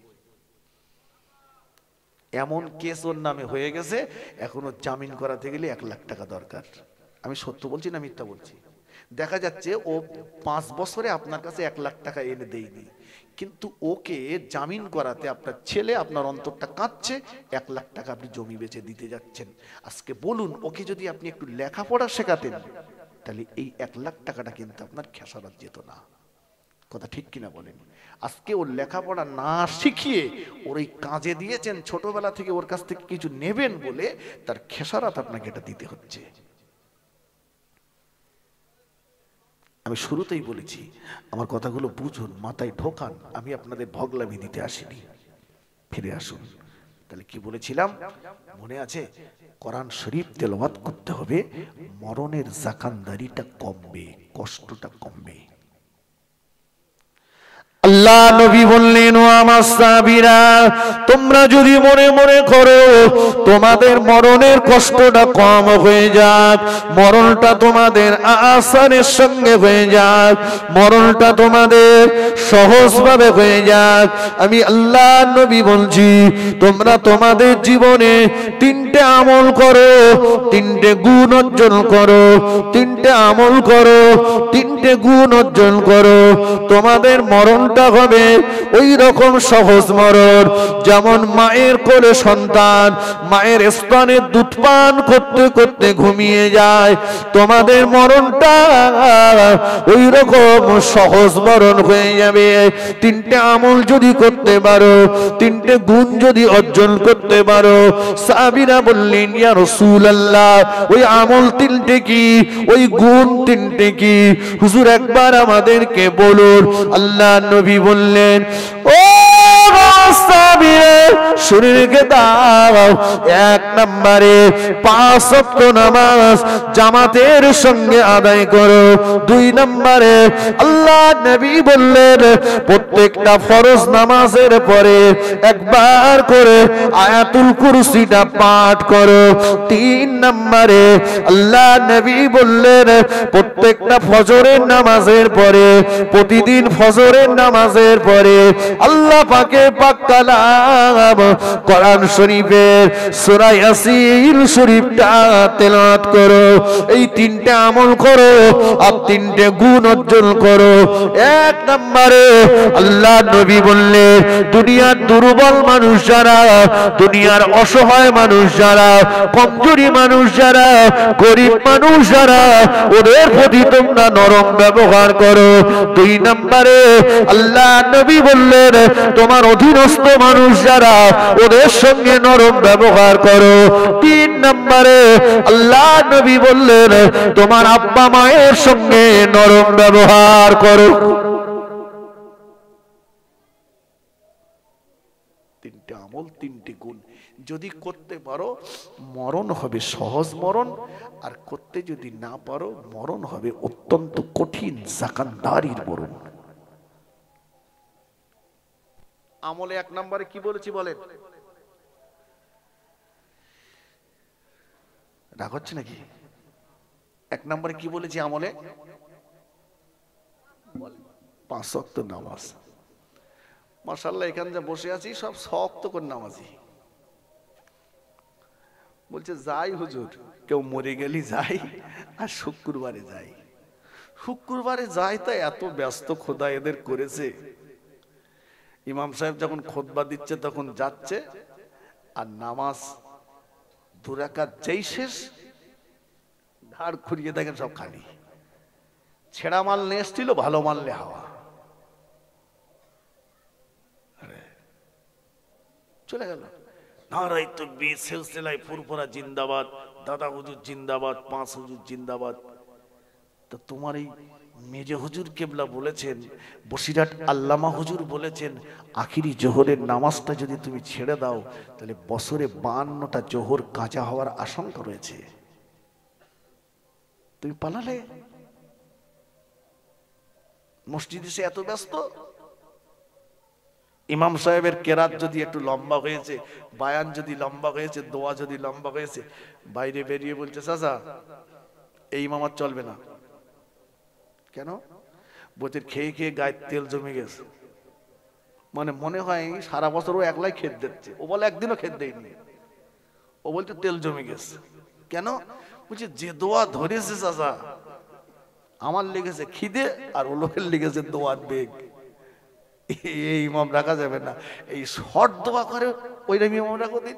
এমন কেস ওর নামে হয়ে গেছে, এখনো জামিন করাতে গেলে 1 লাখ টাকা দরকার। আমি সত্য বলছি না মিথ্যা বলছি? দেখা যাচ্ছে ও 5 বছরে আপনার কাছে 1 লাখ টাকা এনে দেয়নি, কিন্তু ওকে জামিন করাতে আপনার ছেলে, আপনার অন্তরটা কাঁদছে, 1 লাখ টাকা আপনি জমি বেচে দিতে যাচ্ছেন। আজকে বলুন, ওকে যদি আপনি একটু লেখাপড়া শেখাতেন, তাহলে এই 1 লাখ টাকাটা কিন্তু আপনার খেসারত যেত না। কথা ঠিক কিনা বলেন? আজকে ওর লেখাপড়া না শিখিয়ে ওর এই কাজে দিয়েছেন, ছোটবেলা থেকে ওর কাছ থেকে কিছু নেবেন বলে তার খেসারত আপনাকে এটা দিতে হচ্ছে। আমি শুরুতেই বলেছি, আমার কথাগুলো বুঝুন, মাথায় ঢোকান, আমি আপনাদের ভগলামি দিতে আসিনি। ফিরে আসুন। তাহলে কি বলেছিলাম মনে আছে? কোরআন শরীফ তেলাওয়াত করতে হবে, মরণের জাকানদারিটা কমবে, কষ্টটা কমবে। আল্লাহ নবী বললেন, ও আমার সাহাবীরা, তোমরা যদি মনে মনে করো তোমাদের মরণের কষ্টটা কম হয়ে যাক, মরণটা তোমাদের আসানের সঙ্গে হয়ে যাক, মরণটা তোমাদের সহজভাবে হয়ে যাক, আমি আল্লাহ নবী বলছি তোমরা তোমাদের জীবনে তিনটে আমল করো, তিনটে গুণ অর্জন করো, তিনটে আমল করো, তিনটে গুণ অর্জন করো, তোমাদের মরণটা হবে ওই রকম সহজ মরণ যেমন মায়ের কোলে সন্তান মায়ের স্তনে দুধ পান করতে করতে ঘুমিয়ে যায়, তোমাদের মরণটা ওই রকম সহজ মরণ হয়ে যাবে। তিনটে আমল যদি করতে পারো, তিনটে গুণ যদি অর্জন করতে পারো। সাহাবীরা বললেন, ইয়া রাসূলুল্লাহ, ওই আমল তিনটে কি, ওই গুণ তিনটে কি হুজুর একবার আমাদেরকে বলুন। আল্লাহ নবী বললেন, ও শরীরকে দাও, এক নম্বরে 5 ওয়াক্ত নামাজ জামাতের সঙ্গে আদায় করো। 2 নম্বরে আল্লাহ নবী বললেন প্রত্যেকটা ফরজ নামাজের পরে একবার করে আয়াতুল কুরসিটা পাঠ করো। 3 নম্বরে আল্লাহ নবী বললেন প্রত্যেকটা ফজরের নামাজের পরে, প্রতিদিন ফজরের নামাজের পরে আল্লাহ পাকের পাক কালাম কোরআন শরীফের সূরা ইয়াসিন শরীফটা তেলাওয়াত করো। এই তিনটে আমল করো আর তিনটে গুণ অর্জন করো। 1 নম্বরে আল্লাহ নবী বললেন দুনিয়ার দুর্বল মানুষ যারা, দুনিয়ার অসহায় মানুষ যারা, কমজোরি মানুষ যারা, গরিব মানুষ যারা, ওদের প্রতি তোমরা নরম ব্যবহার করো। 2 নম্বরে আল্লাহ নবী বললেন তোমার অধীনস্থ মানুষ যারা, ওদের সঙ্গে নরম ব্যবহার করো। 3 নম্বরে আল্লাহ নবী বললেন তোমার আব্বা মায়ের সঙ্গে নরম ব্যবহার করো। তিনটে আমল, তিনটে গুণ যদি করতে পারো মরণ হবে সহজ মরণ, আর করতে যদি না পারো মরণ হবে অত্যন্ত কঠিন জাকানদারির মরণ। আমলে 1 নম্বরে কি বলেছি বলেন? রাগ হচ্ছে নাকি? 1 নম্বরে কি বলেছি আমলে? 5 ওয়াক্ত নামাজ। মাশাআল্লাহ এখানে যা বসে আছি সব 6 ওয়াক্ত করে নামাজি। বলছে যাই হুজুর, কেউ মরে গেলি যাই আর শুক্রবারে যাই। শুক্রবারে যাই তা এত ব্যস্ত খোদা এদের করেছে। ইমাম সাহেব যখন খুতবা দিচ্ছে তখন যাচ্ছে, আর নামাজ 2 রাকাত যেই শেষ ঘাড় খুঁড়িয়ে দেখেন সব খালি। ছেঁড়া মাল নিয়ে এসছিল, ভালো মাল লে হাওয়া চলে গেল। নারায়ে তাকবীর, সিলসিলায়ে ফুরফুরা জিন্দাবাদ, দাদা হুজুর জিন্দাবাদ, 5 হুজুর জিন্দাবাদ। তো তোমার এই মেজে হুজুর কেবলা বলেছেন, বসিরহাট আল্লামা হুজুর বলেছেন আখিরি জোহরের নামাজটা যদি তুমি ছেড়ে দাও তাহলে বছরে 52টা জোহর কাজা হওয়ার আশঙ্কা রয়েছে। তুমি পালালে। মসজিদে সে এত ব্যস্ত। ইমাম সাহেবের কেরাত যদি একটু লম্বা হয়েছে, বায়ান যদি লম্বা হয়েছে, দোয়া যদি লম্বা হয়েছে, বাইরে বেরিয়ে বলছে চাচা এই ইমামত চলবে না। কেন? বলছে খেয়ে খেয়ে গায়ে তেল জমে গেছে। মানে মনে হয় সারা বছর ও একলাই খেত দিচ্ছে। ও বলে একদিনও খেত দেয়নি। ও বলছে তেল জমে গেছে। কেন? বলছে যে দোয়া ধরেছে চাচা, আমার লেগেছে খিদে আর ও লোকের লেগেছে দোয়ার বেগ। এই ইমাম রাখা যাবে না। এই শর্ট দোয়া করে ওইরকম ইমাম রাখো দিন।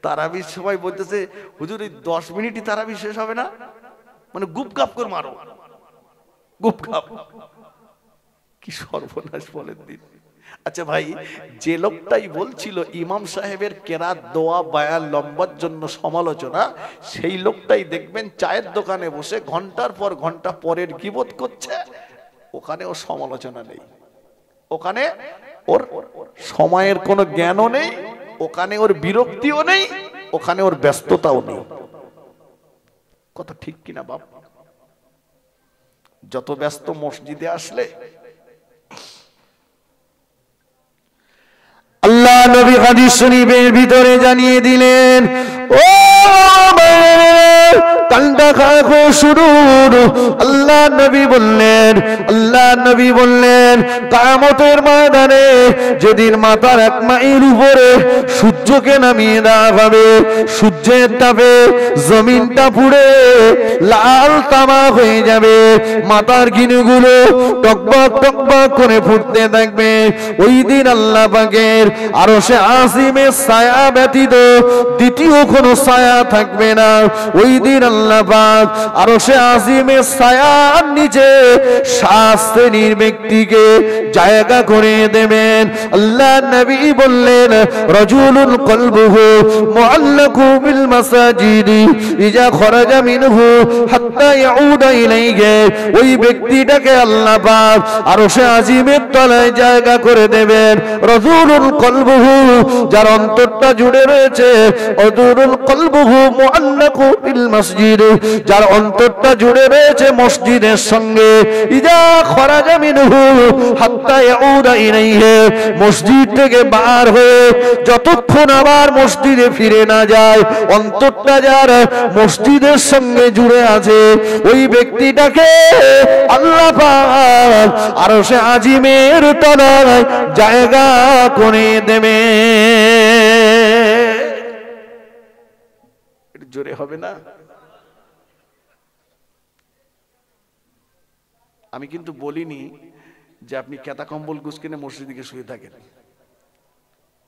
তারাবির সময় বলতেছে হুজুর এই 10 মিনিটই তারাবি শেষ হবে না, মানে গুপগাপ করে মারো, গুপগাপ। কি সর্বনাশ বলেন দিন। আচ্ছা ভাই, যে লোকটাই বলছিল ইমাম সাহেবের কেরাত দোয়া বায়ান লম্বার জন্য সমালোচনা, সেই লোকটাই দেখবেন চায়ের দোকানে বসে ঘন্টার পর ঘন্টা পরের গীবত করছে। ওখানে ওর সমালোচনা নেই, ওখানে ওর সময়ের কোনো জ্ঞানও নেই, ওখানে ওর বিরক্তিও নেই, ওখানে ওর ব্যস্ততাও নেই। কথা ঠিক কিনা বাপ? যত ব্যস্ত মসজিদে আসলে আল্লাহ নবী হাদিস শরীফের ভিতরে জানিয়ে দিলেন, ও কান্দা খাখো শুরু। আল্লাহ নবী বললেন কিয়ামতের ময়দানে যেদিন মাথার 1 মাইল উপরে সূর্যকে নামিয়ে দেওয়া হবে, সূর্যের তাপে জমিনটা পুড়ে লাল তামা হয়ে যাবে, মাথার গিনুগুলো টকবক টকবক করে ফুটতে থাকবে। ওই দিন আল্লাহ পাকের আরশে আজিমের ছায়া ব্যতীত দ্বিতীয় কোনো ছায়া থাকবে না। ওই দিন আল্লাহ পাক আরশে আজিমের ছায়ার নিচে 7 শ্রেণীর ব্যক্তিকে জায়গা করে দেবেন। আল্লাহ নবী বললেন, রাজুলুন কলবুহু মুআল্লাকু বিল মাসাজিদি ইজা খরাজা মিনহু হাত্তা ইয়াউদা ইলাইহি। ওই ব্যক্তিটাকে আল্লাহ পাক আরশে আজিমের তলায় জায়গা করে দেবেন। রাজুলুন কলবুহু, যার অন্তরটা জুড়ে রয়েছে, রাজুলুন কলবুহু মুআল্লাকু বিল মসজিদ, যার অন্তরটা জুড়ে রয়েছে মসজিদের সঙ্গে, ইজা খরাজা মিনহু হাত্তা ইয়াউদা ইলাইহি, মসজিদ থেকে বার হয়ে যতক্ষণ আবার মসজিদে ফিরে না যায়, অন্তরটা যার মসজিদের সঙ্গে জুড়ে আছে, ওই ব্যক্তিটাকে আল্লাহ পাক আরশে আজিমের তলায় জায়গা করে দেবে। জোরে হবে না? আমি কিন্তু বলিনি যে আপনি কেতা কম্বল গুছকিনে মসজিদে শুয়ে থাকেন,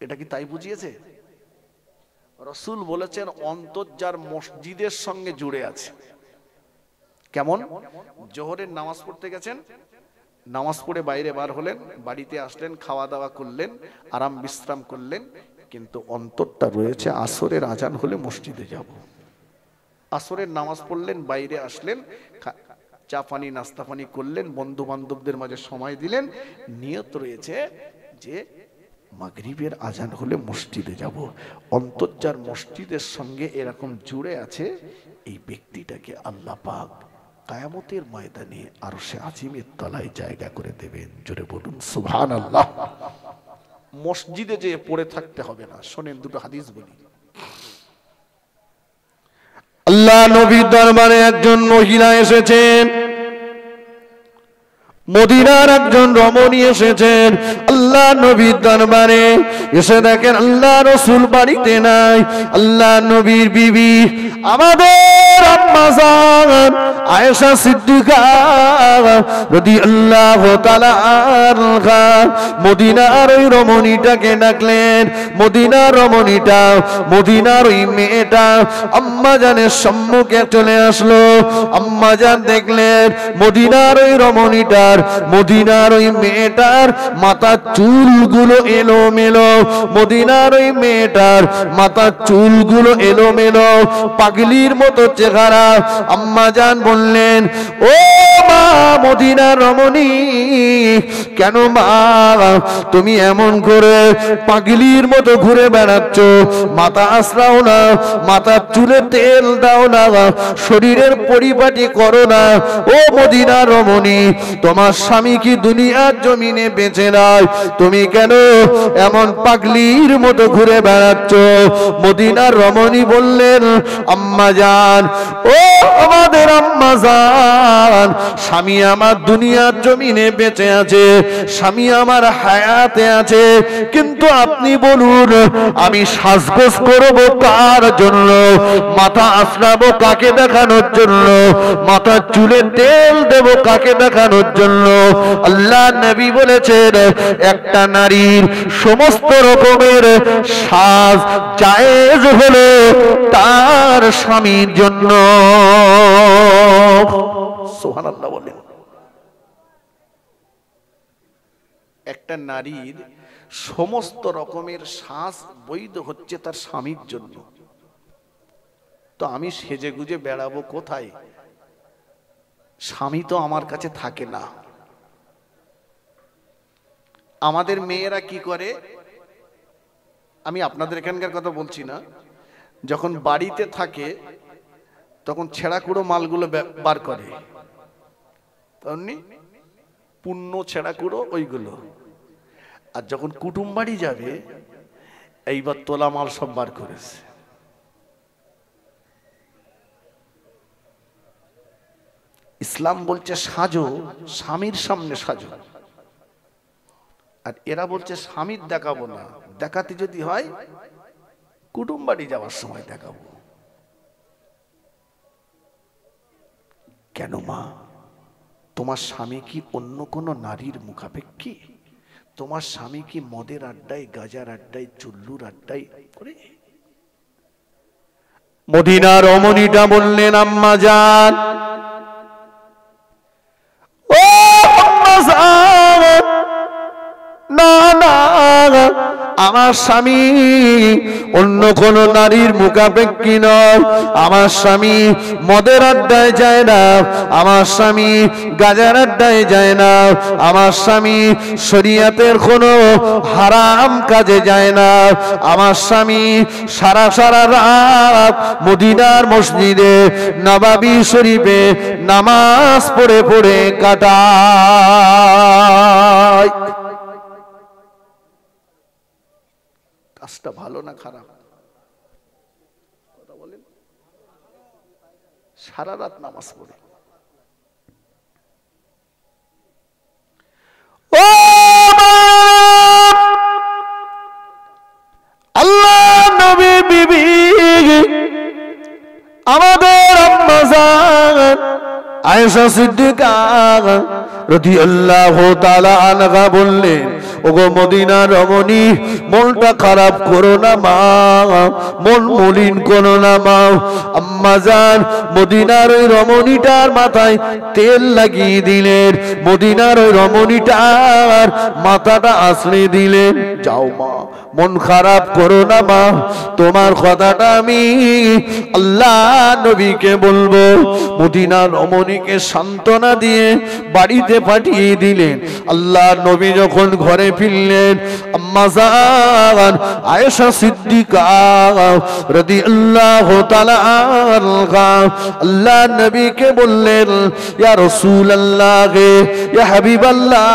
এটা কি তাই বুঝিয়েছে? রাসূল বলেছেন অন্তর যার মসজিদের সঙ্গে জুড়ে আছে। কেমন? জোহরের নামাজ পড়তে গেছেন, নামাজ পড়ে বাইরে বার হলেন, বাড়িতে আসলেন, খাওয়া দাওয়া করলেন, আরাম বিশ্রাম করলেন, কিন্তু অন্তরটা রয়েছে আসরের আজান হলে মসজিদে যাব। আসরের নামাজ পড়লেন, বাইরে আসলেন, চা পানি নাস্তা পানি করলেন, বন্ধু বান্ধবদের মাঝে সময় দিলেন, নিয়ত রয়েছে যে মাগরিবের আজান হলে মসজিদে যাব। অন্তর যার মসজিদের সঙ্গে এরকম জুড়ে আছে, এই ব্যক্তিটাকে আল্লাহ পাক কিয়ামতের ময়দানে আরশে আজিমের তলায় জায়গা করে দেবেন। জোরে বলুন সুবহানাল্লাহ। মসজিদে যে পড়ে থাকতে হবে না। শোনেন, দুটো হাদিস বলি। আল্লাহ নবীর দরবারে একজন মহিলা এসেছেন, মদিনার একজন রমণী এসেছেন আল্লাহ নবীর দরবারে। এসে দেখেন আল্লাহ রাসূল বাড়িতে নাই। আল্লাহ নবীর বিবি আমাদের আম্মা জান আয়েশা সিদ্দিকা রাদিয়াল্লাহু তাআলা আনহা মদিনার ওই রমণীটাকে ডাকলেন। মদিনার রমণীটা, মদিনার ওই মেয়েটা আম্মা জানের সম্মুখে চলে আসলো। আম্মা জান দেখলেন মদিনার ওই রমণীটা, মদিনার ওই মেয়েটার মাথার চুলগুলো এলোমেলো, মদিনার ওই মেয়েটার মাথার চুলগুলো এলোমেলো, পাগলির মতো চেহারা। আম্মা জান বললেন, ও মা মদিনার রমণী, কেন মা তুমি এমন করে পাগলির মতো ঘুরে বেড়াচ্ছ? মাথা আশ্রাও না, মাথার চুলে তেল দাও না, শরীরের পরিপাটি করো না। ও মদিনার রমণী, তোমার স্বামী কি দুনিয়ার জমিনে বেঁচে নাই? তুমি কেন এমন পাগলির মতো ঘুরে বেড়াচ্ছ? মদিনার রমণী বললেন, আম্মা জান, ও আমাদের আম্মা জান, স্বামী আমার দুনিয়ার জমিনে বেঁচে আছে, স্বামী আমার হায়াতে আছে, কিন্তু আপনি বলুন আমি সাজগোজ করব কার জন্য? মাথা আশ্রাবো কাকে দেখানোর জন্য? মাথার চুলে তেল দেব কাকে দেখানোর জন্য? আল্লাহ নবী বলেছেন একটা নারীর সমস্ত রকমের সাজ জায়েজ হলো তার স্বামীর জন্য। সুবহানাল্লাহ বলেন। একটা নারীর সমস্ত রকমের সাজ বৈধ হচ্ছে তার স্বামীর জন্য। তো আমি সেজে গুজে বেড়াবো কোথায়? স্বামী তো আমার কাছে থাকে না। আমাদের মেয়েরা কি করে, আমি আপনাদের এখানকার কথা বলছি না, যখন বাড়িতে থাকে তখন ছেঁড়া কুড়ো মালগুলো বার করে, তেমনি পুণ্য ছেঁড়া কুড়ো ওইগুলো। আর যখন কুটুম বাড়ি যাবে এইবার তোলা মাল সব বার করেছে। ইসলাম বলছে সাজো, স্বামীর সামনে সাজো, আর এরা বলছে স্বামীর দেখাবো না, দেখাতে যদি হয় কুটুম বাড়ি যাওয়ার সময় দেখাবো। কেন মা, তোমার স্বামী কি অন্য কোন নারীর মুখাপেক্ষী? তোমার স্বামী কি মদের আড্ডায়, গাজার আড্ডায়, চুল্লুর আড্ডায় করে? মদিনার রমণীটা বললেন, আম্মা জান, ও আম্মা জান, না না, আমার স্বামী অন্য কোন নারীর মুখাপেক্ষী নয়। আমার স্বামী মদের আড্ডায় যায় না, আমার স্বামী গাজার আড্ডায় যায় না, আমার স্বামী শরীয়তের কোনো হারাম কাজে যায় না। আমার স্বামী সারা সারা রাত মদিনার মসজিদে নববী শরীফে নামাজ পড়ে পড়ে কাটায়। কাজটা ভালো না খারাপ? কথা বলেন। সারা রাত নামাজ পড়ে। ও আল্লাহ নবী বিবি আমাদের আম্মা জান আয়েশা সিদ্দিকা রাদিয়াল্লাহু তাআলা আনহা বললেন, ওগো মদিনার রমণী, মনটা খারাপ করো না মা, মন মলিন করো না মা। আম্মা জান মদিনার ওই রমণীটার মাথায় তেল লাগিয়ে দিলেন, মদিনার ওই রমণীটার মাথাটা আছড়ে দিলেন। যাও মা, মন খারাপ করো না মা, তোমার কথাটা আমি আল্লাহ নবীকে বলবো। মদিনার রমণীকে সান্ত্বনা দিয়ে বাড়িতে পাঠিয়ে দিলেন। আল্লাহ নবী যখন ঘরে ফিরলেন, আম্মা জান আয়েশা সিদ্দিকা রাদিয়াল্লাহু তাআলা আনহা আল্লাহ নবীকে বললেন, ইয়া রাসূলুল্লাহ, ইয়া হাবিবাল্লাহ,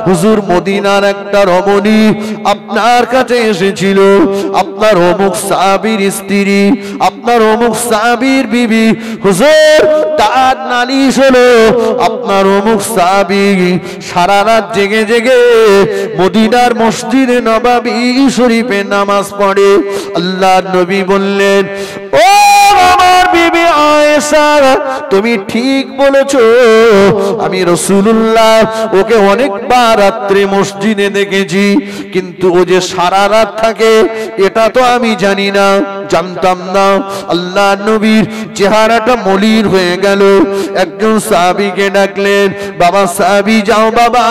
হুজুর মদিনার একটা রমণী আপনার কাছে এসেছিল, আপনার অমুক সাহাবীর স্ত্রী, আপনার অমুক সাহাবীর বিবি, হুজুর তার নালিশ হলো আপনার অমুক সাহাবী সারা রাত জেগে জেগে মদিনার মসজিদে নববী শরীফে নামাজ পড়ে। আল্লাহ নবী বললেন, ও আমার বিবি আয়েশা, তুমি ঠিক বলেছো, আমি রাসূলুল্লাহ ওকে অনেকবার রাত্রে মসজিদে দেখেছি, কিন্তু ও যে সারা রাত থাকে এটা তো আমি জানি না, জানতাম না। আল্লাহ নবীর চেহারাটা মলিন হয়ে গেল। একজন সাহাবীকে ডাকলেন, বাবা সাহাবী, যাও বাবা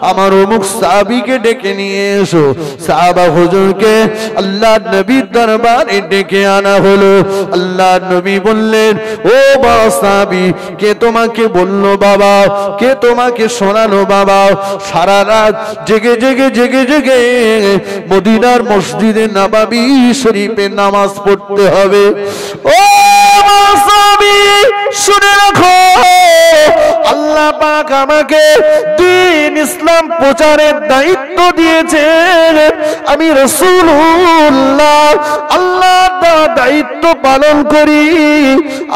আমার অমুক সাহাবীকে ডেকে নিয়ে এসো। সাহাবা হুজুরকে আল্লাহ নবীর দরবারে ডেকে আনা হলো। আল্লাহ নবী বললেন, ও বাবা সাহাবী, কে তোমাকে বললো বাবা, কে তোমাকে শোনালো বাবা, সারা রাত জেগে জেগে জেগে জেগে মদিনার মসজিদে নববী শরীফে নামাজ পড়তে হবে? ও সাহাবী, শুনে রাখো, আল্লাহ পাক আমাকে দ্বীন ইসলাম প্রচারের দায়িত্ব দিয়েছেন। আমি রাসূলুল্লাহ আল্লাহর দায়িত্ব পালন করি।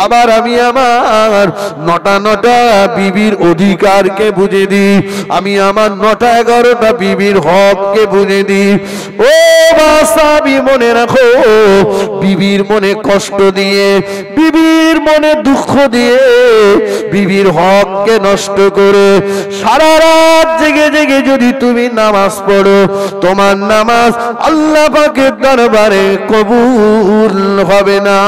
আবার আমি আমার নটা নটা বিবির অধিকারকে বুঝে দিই, আমি আমার নটা 11টা বিবির হককে বুঝে দিই। ও সাহাবী, মনে রাখো, বিবির মনে কষ্ট দিয়ে, বিবির মনে দুঃখ দিয়ে, বিবির হককে নষ্ট করে সারা রাত জেগে জেগে যদি তুমি নামাজ পড়ো, তোমার নামাজ আল্লাহ পাকের দরবারে কবুল হবে না।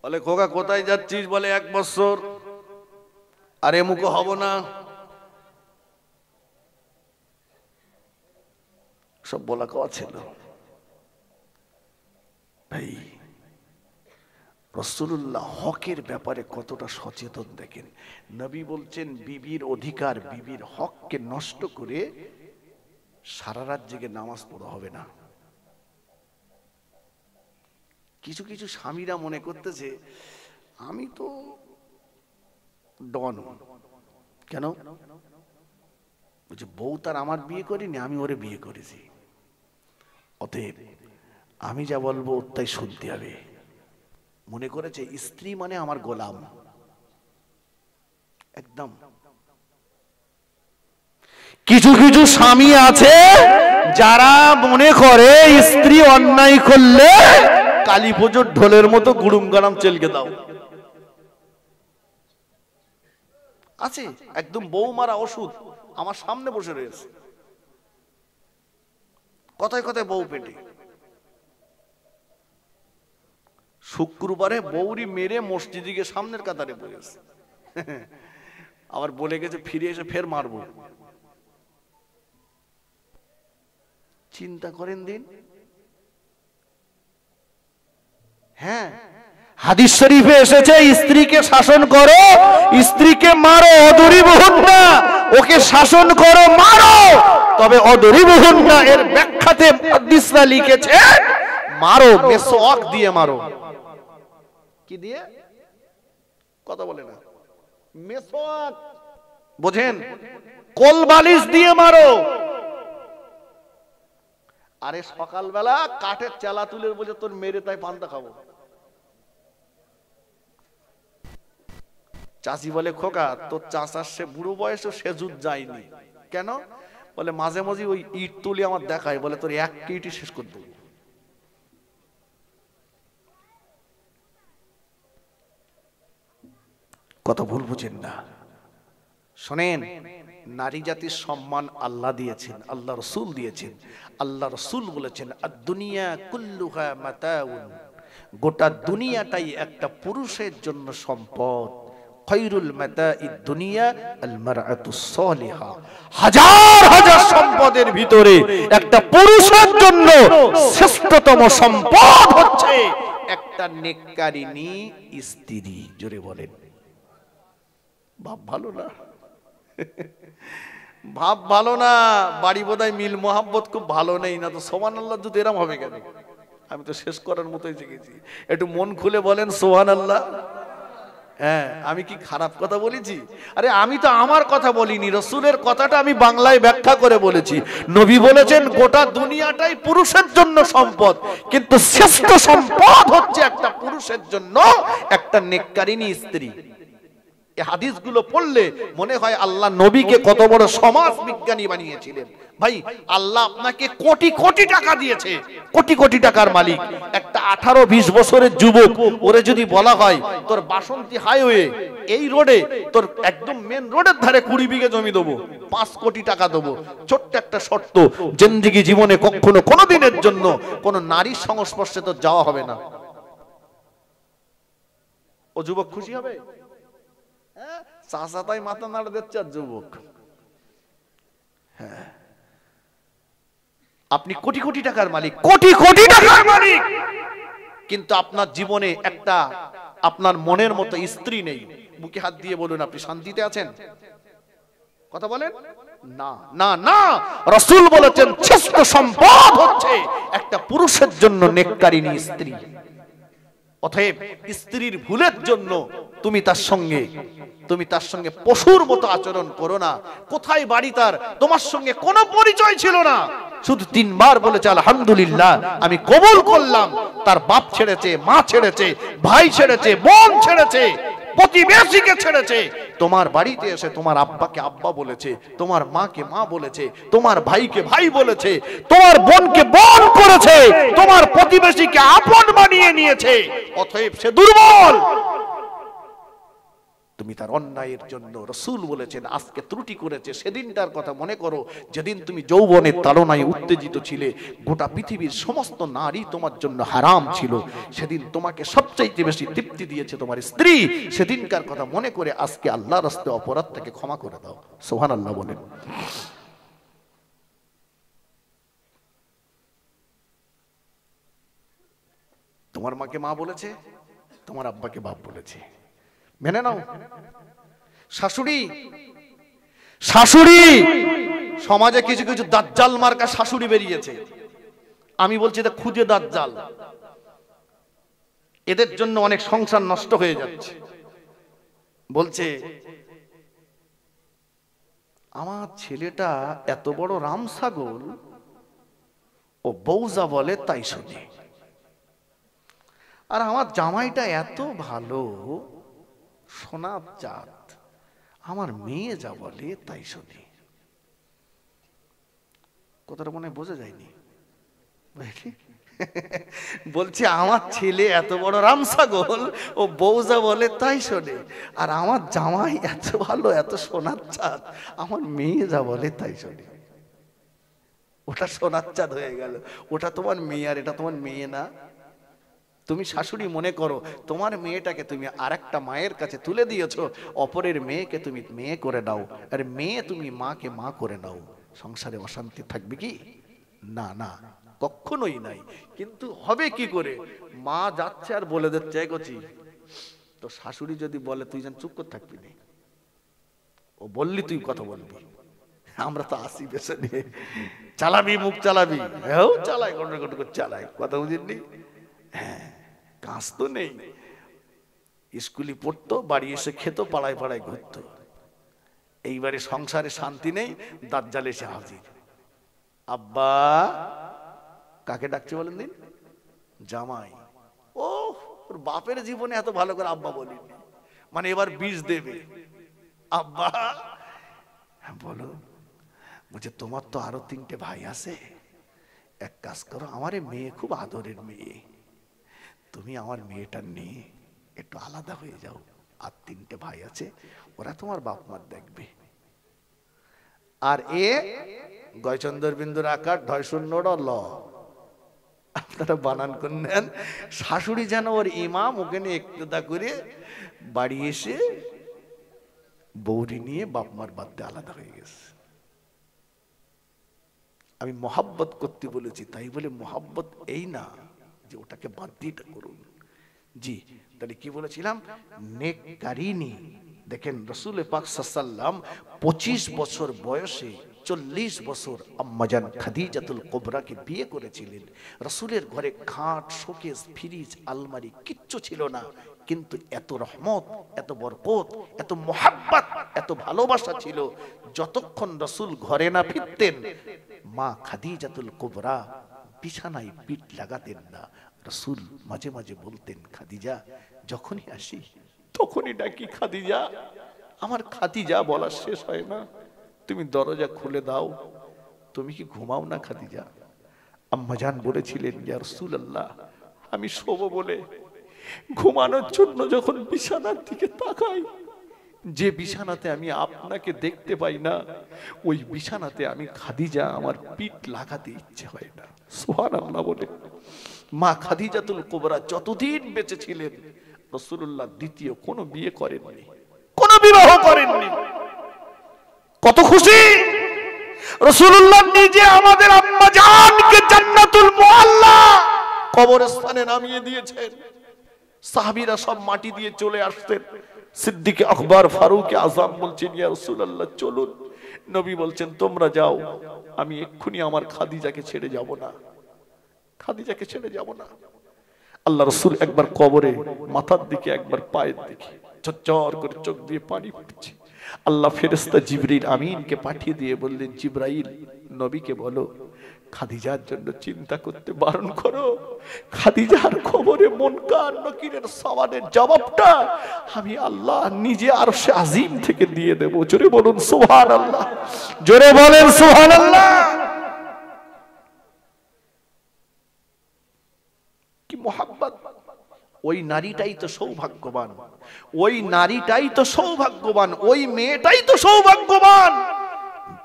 বলে, খোকা কোথায় যাচ্ছিস? বলে, 1 বছর। আর এমুকো হব না, সব বলা কওয়া ছিল। ভাই, রাসূলুল্লাহ হকের ব্যাপারে কতটা সচেতন দেখেন। নবী বলছেন, বিবির অধিকার, বিবির হককে নষ্ট করে সারা রাত জেগে নামাজ পড়া হবে না। কিছু কিছু স্বামীরা মনে করতেছে আমি তো ডন। কেন? বলছে বউ তার আমার বিয়ে করিনি, আমি ওরে বিয়ে করেছি, অতএব আমি যা বলবো তাই শুনতে হবে। মনে করেছে স্ত্রী মানে আমার গোলাম, একদম। কিছু কিছু স্বামী আছে যারা মনে করে স্ত্রী অন্যায় করলে কালী পুজোর ঢোলের মতো গুড়ুম গারাম চেলকে দাও। আছে একদম বউ মারা ওষুধ আমার সামনে বসে রয়েছে, কথায় কথায় বউ পেটে। শুক্রবারে বউরি মেরে মসজিদে সামনের কাতারে পড়েছে, আবার বলে গেছে ফিরে এসে ফের মারবো। চিন্তা করেন দিন। হ্যাঁ, হাদিস শরীফে এসেছে স্ত্রীকে শাসন করো, স্ত্রীকে মারো, অদরিব হন না। ওকে শাসন করো, মারো, তবে অদরিব হন না। এর ব্যাখ্যাতে হাদিসরা লিখেছে মারো মেসওয়াক দিয়ে মারো। কি দিয়ে? কথা বলে না, মেসওয়াক বোঝেন, কোল বালিশ দিয়ে মারো। আরে সকালবেলা কাঠের চেলা তুলে বলে তোর মেরে তাই পান্তা খাবো। চাচি বলে খোকা তোর চাচার সে বুড়ো বয়সে সে যুদ্ধ যায়নি কেন? বলে মাঝে মাঝে ওই ইট তুলি আমার দেখায়, বলে তোর এক ইটই শেষ করে দেবো। কথা ভুল বুঝেন না, শোনেন, নারী জাতির সম্মান আল্লাহ দিয়েছেন, আল্লাহ রসুল দিয়েছেন। আল্লাহ রসুল বলেছেন আদ-দুনিয়া কুল্লুহা মাতাউন, গোটা দুনিয়াটাই একটা পুরুষের জন্য সম্পদ। খায়রুল মাতাইদ দুনিয়া আল মারআতুস সালিহা, হাজার হাজার সম্পদের ভিতরে একটা পুরুষের জন্য শ্রেষ্ঠতম সম্পদ হচ্ছে একটা নেককারিনী স্ত্রী। জোরে বলেন, ভাব ভালো না? ভাব ভালো না, বাড়ি বোধহয় মিল মোহাব্বত খুব ভালো নেই, না তো সুবহানাল্লাহ যদি এরকম হবে কেন? আমি তো শেষ করার মতোই শিখেছি, একটু মন খুলে বলেন সুবহানাল্লাহ। হ্যাঁ, আমি কি খারাপ কথা বলেছি? আরে আমি তো আমার কথা বলিনি, রসুলের কথাটা আমি বাংলায় ব্যাখ্যা করে বলেছি। নবী বলেছেন গোটা দুনিয়াটাই পুরুষের জন্য সম্পদ, কিন্তু শ্রেষ্ঠ সম্পদ হচ্ছে একটা পুরুষের জন্য একটা নেককারিনী স্ত্রী। এই হাদিসগুলো পড়লে মনে হয় আল্লাহ নবীকে কত বড় সমাজ বিজ্ঞানী বানিয়েছিলেন। ভাই, আল্লাহ আপনাকে কোটি কোটি টাকা দিয়েছে, কোটি কোটি টাকার মালিক। একটা 18-20 বছরের যুবক, ওরে যদি বলা হয় তোর বাসন্তী হাইওয়ে এই রোডে তোর একদম মেন রোডের ধারে 20 বিঘে জমি দেবো, 5 কোটি টাকা দেবো, ছোট্ট একটা শর্ত, জিন্দেগি জীবনে কখনো কোনোদিনের জন্য কোন নারীর সংস্পর্শে তো যাওয়া হবে না, ও যুবক খুশি হবে? চাচা তাই মাথা নাড়া দিচ্ছে আর যুবক। হ্যাঁ, আপনি কোটি কোটি টাকার মালিক, কোটি কোটি টাকার মালিক, কিন্তু আপনার জীবনে একটা আপনার মনের মতো স্ত্রী নেই। বুকে হাত দিয়ে বলুন আপনি শান্তিতে আছেন? কথা বলেন না। না না, রাসূল বলেছেন শ্রেষ্ঠ সম্পদ হচ্ছে একটা পুরুষের জন্য নেককারিনী স্ত্রী। অতএব স্ত্রীর ভুলের জন্য তুমি তার সঙ্গে পশুর মতো আচরণ করো না। কোথায় বাড়ি তার, তোমার সঙ্গে কোনো পরিচয় ছিল না, শুধু 3 বার বলেছে আলহামদুলিল্লাহ আমি কবুল করলাম। তার বাপ ছেড়েছে, মা ছেড়েছে, ভাই ছেড়েছে, বোন ছেড়েছে, প্রতিবেশীকে ছেড়েছে, তোমার বাড়িতে এসে তোমার আব্বাকে আব্বা বলেছে, তোমার মাকে মা বলেছে, তোমার ভাইকে ভাই বলেছে, তোমার বোনকে বোন করেছে, তোমার প্রতিবেশীকে আপন বানিয়ে নিয়েছে। অতএব সে দুর্বল। তুমি তার অন্যায়ের জন্য, রাসূল বলেছেন আজকে ত্রুটি করেছে, সেদিনটার কথা মনে করো যেদিন তুমি যৌবনের তাড়নায় উত্তেজিত ছিলে, গোটা পৃথিবীর সমস্ত নারী তোমার জন্য হারাম ছিল, সেদিন তোমাকে সবচাইতে বেশি তৃপ্তি দিয়েছে তোমার স্ত্রী। সেদিনকার কথা মনে করে আজকে আল্লাহর রাস্তায় অপরাধটাকে ক্ষমা করে দাও। সুবহানাল্লাহ বলেন। তোমার মাকে মা বলেছে, তোমার আব্বাকে বাপ বলেছে, মেনে নাও। শাশুড়ি সমাজে কিছু কিছু দাজ্জাল মার্কা শাশুড়ি বেরিয়েছে, আমি বলছি এটা খুদে দাজ্জাল। এদের জন্য অনেক সংসার নষ্ট হয়ে যাচ্ছে। বলছে আমার ছেলেটা এত বড় রাম ছাগল, ও বউ যা বলে তাই শোনে, আর আমার জামাইটা এত ভালো সোনার জাত, আমার মেয়ে যা বলে তাই শোনে। কথাটা মনে বোঝা যায়নি? বলছে আমার ছেলে এত বড় রাম ছাগল, ও বউ যা বলে তাই শোনে, আর আমার জামাই এত ভালো এত সোনার চাঁদ, আমার মেয়ে যা বলে তাই শোনে। ওটা সোনার চাঁদ হয়ে গেল, ওটা তোমার মেয়ে আর এটা তোমার মেয়ে না। তুমি শাশুড়ি মনে করো তোমার মেয়েটাকে তুমি আরেকটা মায়ের কাছে তুলে দিয়েছো, অপরের মেয়েকে তুমি মেয়ে করে নাও, আর মেয়ে তুমি মাকে মা করে নাও, সংসারে অশান্তি থাকবে কি? না না, কখনোই নাই। কিন্তু হবে কি করে? মা যাচ্ছে আর বলে দিচ্ছে এগোছি, তো শাশুড়ি যদি বলে তুই যেন চুপ করে থাকবি না, ও বললি তুই কথা বলবি। আমরা তো আসি বেশি নিয়ে চালাবি, মুখ চালাবি, হ্যাঁ চালাই, গন্ড করে চালাই, কথা বুঝিনি? হ্যাঁ, কাজ তো নেই। স্কুলে পড়তো, বাড়ি এসে খেত, পাড়ায় পাড়ায় ঘুরতো। এইবারে সংসারে শান্তি নেই, দাজ্জাল এসে হাজির। আব্বা, কাকে ডাকছে বলেন দিন? জামাই। ও ওর বাপের জীবনে এত ভালো করে আব্বা বলিনি, মানে এবার বীজ দেবে। আব্বা, বলো। বলছে তোমার তো আরো 3টে ভাই আছে, এক কাজ করো, আমার মেয়ে খুব আদরের মেয়ে, তুমি আমার মেয়েটা নিয়ে একটু আলাদা হয়ে যাও, আর 3টে ভাই আছে, ওরা তোমার বাপ মার দেখবে। আর এ গয়চন্দর বিন্দুর আকার ঢয় শূন্য ল, আপনারা বানান করে নেন। শাশুড়ি যেন ওর ইমাম, ওকে নিয়ে একটুদা করে বাড়ি এসে বৌরি নিয়ে বাপ মার বাদ দিয়ে আলাদা হয়ে গেছে। আমি মহাব্বত করতে বলেছি, তাই বলে মহাব্বত এই না যে ওটাকে বাদ দিয়ে করুন। জি, তাহলে কি বলেছিলাম? নেককারিনী। দেখেন রাসূল পাক সাল্লাল্লাহু 25 বছর বয়সে 40 বছর আম্মাজান খাদিজাতুল কুবরাকে বিয়ে করেছিলেন। রাসূলের ঘরে খাট, শোকেস, ফ্রিজ, আলমারি কিচ্ছু ছিল না, কিন্তু এত রহমত, এত বরকত, এত মোহাব্বত, এত ভালোবাসা ছিল। যতক্ষণ রাসূল ঘরে না ফিরতেন, মা খাদিজাতুল কুবরা বিছানায় পিঠ লাগাতেন না। রাসূল মাঝে মাঝে বলতেন, খাদিজা, যখনই আসি তখনই ডাকি খাদিজা, আমার খাদিজা বলা শেষ হয় না, তুমি দরজা খুলে দাও। তুমি কি ঘুমাও না খাদিজা? আম্মাজান বলেছিলেন, ইয়া রাসূলুল্লাহ, আমি শোবো বলে ঘুমানোর জন্য যখন বিছানার দিকে তাকাই, যে বিছানাতে আমি আপনাকে দেখতে পাই না, ওই বিছানাতে আমি খাদিজা আমার পিঠ লাগাতে ইচ্ছে হয় না। সুবহানাল্লাহ বলে মা খাদিজাতুল কুবরা যতদিন বেঁচে ছিলেন, রাসূলুল্লাহ দ্বিতীয় কোনো বিয়ে করেননি, কোনো বিবাহ করেননি। কত খুশি! রাসূলুল্লাহ নিজে আমাদের আম্মা জানকে জান্নাতুল মুআল্লা কবরস্থানে নামিয়ে দিয়েছেন। সাহাবীরা সব মাটি দিয়ে চলে আসতেন। সিদ্দিক আকবর, ফারুক আযম বলছেন, ইয়া রাসূলুল্লাহ চলুন। নবী বলছেন, তোমরা যাও, আমি এক্ষুনি আমার খাদিজাকে ছেড়ে যাব না, খাদিজাকে ছেড়ে যাব না। আল্লাহ রাসূল একবার কবরে মাথার দিকে, একবার পায়ের দিকে, ঝরঝর করে চোখ দিয়ে পানি পড়ছে। আল্লাহ ফেরেশতা জিবরিল আমিনকে পাঠিয়ে দিয়ে বললেন, জিবরাইল, নবীকে বলো খাদিজার জন্য চিন্তা করতে বারণ করো। খাদিজার খবরে মুনকার নকিরের সওয়ালের জবাবটা আমি আল্লাহ নিজে আরশে আজিম থেকে দিয়ে দেব। জোরে বলুন সুবহানাল্লাহ, জোরে বলেন সুবহানাল্লাহ। কি মোহাব্বত! ওই নারীটাই তো সৌভাগ্যবান, ওই নারীটাই তো সৌভাগ্যবান, ওই মেয়েটাই তো সৌভাগ্যবান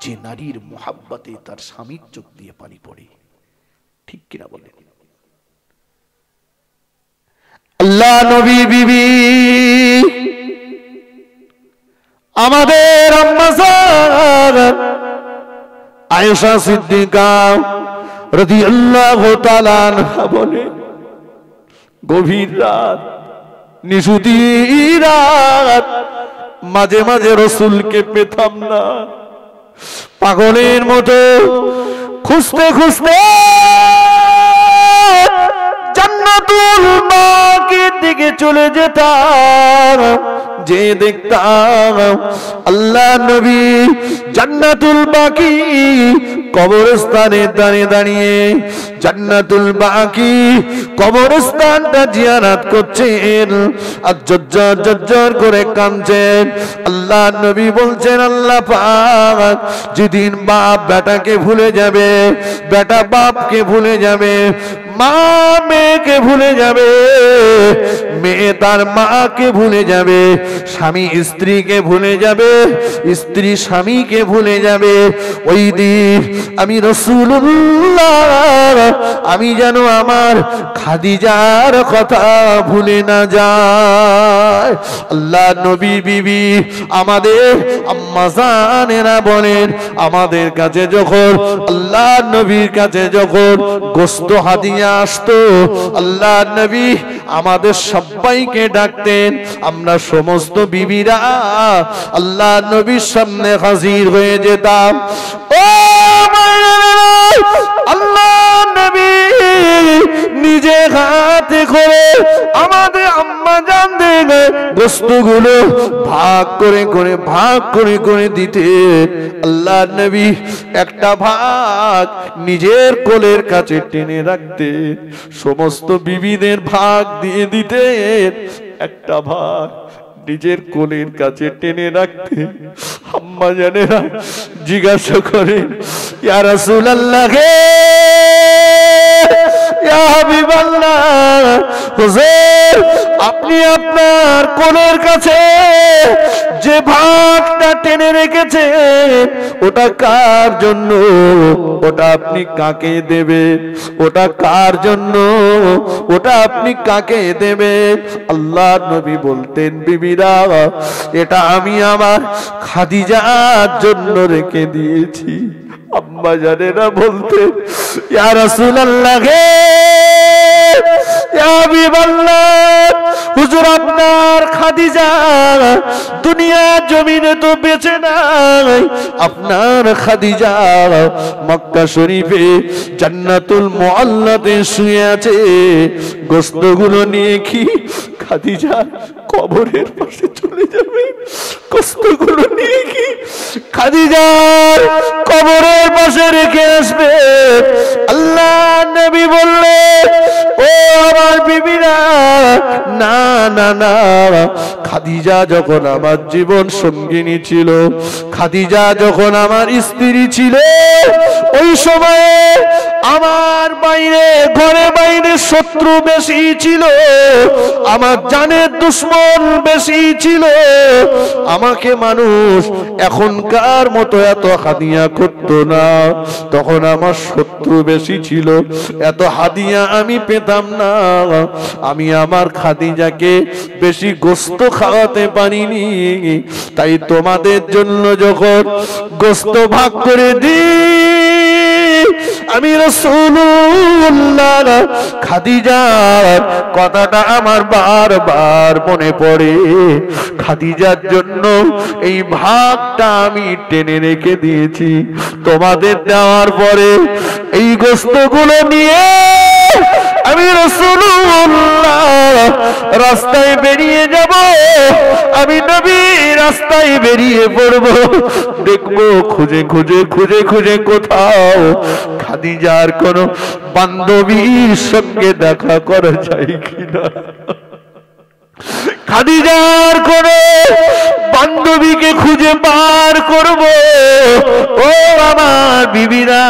যে নারীর মোহাব্বতে তার স্বামীর চোখ দিয়ে পানি পড়ে। ঠিক কিনা বলেন? আল্লাহ নবী বিবি আমাদের আম্মা জান আয়েশা সিদ্দিকা রাদিয়াল্লাহু তাআলা আনহা বলে, গভীর রাত, নিশুতি রাত, মাঝে মাঝে রাসূলকে পেতাম না, পাগলের মতো খুঁজতে খুঁজতে জান্নাতুল জান্নাতুল বাকির দিকে চলে যেতাম, যে দেখতাম আল্লাহ নবী জান্নাতুল বাকি কবরস্থানে দাঁড়িয়ে দাঁড়িয়ে জান্নাতুল বাকি কবরস্থানটা জিয়ারত করছেন আর জজ্জর জজ্জর করে কাঁদছেন। আল্লাহ নবী বলছেন, আল্লাহ পাক যেদিন বাপ বেটাকে ভুলে যাবে, বেটা বাপকে ভুলে যাবে, মা মেয়েকে ভুলে যাবে, মেয়ে তার মাকে ভুলে যাবে, স্বামী স্ত্রীকে ভুলে যাবে, স্ত্রী স্বামীকে ভুলে যাবে, ওই দিন আমি রাসূলুল্লাহ আমি যেন আমার খাদিজার কথা ভুলে না যায়। আল্লাহ নবী বিবি আমাদের আম্মা জানেরা বলেন, আমাদের কাছে যখন আল্লাহ নবীর কাছে যখন গোশত হাদিয়া আসতো, আল্লাহ নবী আমাদের সবাইকে ডাকতেন, আমরা সমস্ত বিবিরা আল্লাহ নবীর সামনে হাজির হয়ে যেতাম। ও আল্লাহ নবী নিজে হাতে করে আমাদের আম্মা জানদের গোশতগুলো ভাগ করে করে ভাগ করে করে দিতেন। আল্লাহ নবী একটা ভাগ নিজের কোলের কাছে টেনে রাখতেন, সমস্ত বিবিদের ভাগ দিয়ে দিতেন, একটা ভাগ নিজের কোলের কাছে টেনে রাখতে। আম্মা জানেরা জিজ্ঞাসা করেন, ইয়া রাসূলুল্লাহ ইয়া হাবিবাল্লাহ, হুজুর আপনি আপনার কোলের কাছে যে ভাগটা টেনে রেখেছেন ওটা কার জন্য? ওটা আপনি কাকে দেবেন? ওটা কার জন্য? ওটা আপনি কাকে দেবেন? আল্লাহ নবী বলতেন, বিবিরা এটা আমি আমার খাদিজার জন্য রেখে দিয়েছি। আম্মা জানেরা বলতেন, ইয়া রাসূলুল্লাহ ইয়া হাবিবাল্লাহ, হুজুর আপনার খাদিজা দুনিয়া জমিনে তো বেঁচে নাই, আপনার খাদিজা মক্কা শরীফে জান্নাতুল মুআল্লাতে শুয়ে আছে। গোশতগুলো নিয়ে কি খাদিজা কবরের পাশে চলে যাবে? গোশতগুলো নিয়ে কি খাদিজার কবরের পাশে রেখে আসবে? আল্লাহ নবী বললেন, ও আমার বিবিরা, না না না, খাদিজা যখন আমার জীবন সঙ্গিনী ছিল, খাদিজা যখন আমার স্ত্রী ছিল, ওই সময়ে আমার বাইরে ঘরে বাইরে শত্রু বেশি ছিল, আমার জানের দুশ্মন বেশি ছিল। আমাকে মানুষ এখনকার মতো এত হাদিয়া করতো না, তখন আমার শত্রু বেশি ছিল, এত হাদিয়া আমি পেতাম না। আমি আমার খাদিজাকে বেশি গোশত খাওয়াতে পারিনি, তাই তোমাদের জন্য যখন গোশত ভাগ করে দিই, আমি রাসূলুল্লাহ খাদিজার কথাটা আমার বারবার মনে পড়ে। খাদিজার জন্য এই ভাগটা আমি টেনে রেখে দিয়েছি। তোমাদের দেওয়ার পরে এই গোশতগুলো নিয়ে আমি রাসূলুল্লাহ রাস্তায় বেরিয়ে যাব, আমি নবী রাস্তায় বেরিয়ে পড়ব, দেখবো খুঁজে খুঁজে খুঁজে খুঁজে কোথাও খাদিজার কোন বান্ধবীর সঙ্গে দেখা করা যায় কিনা, খাদিজার কোন বান্ধবীকে খুঁজে বার করব। ও আমার বিবিরা,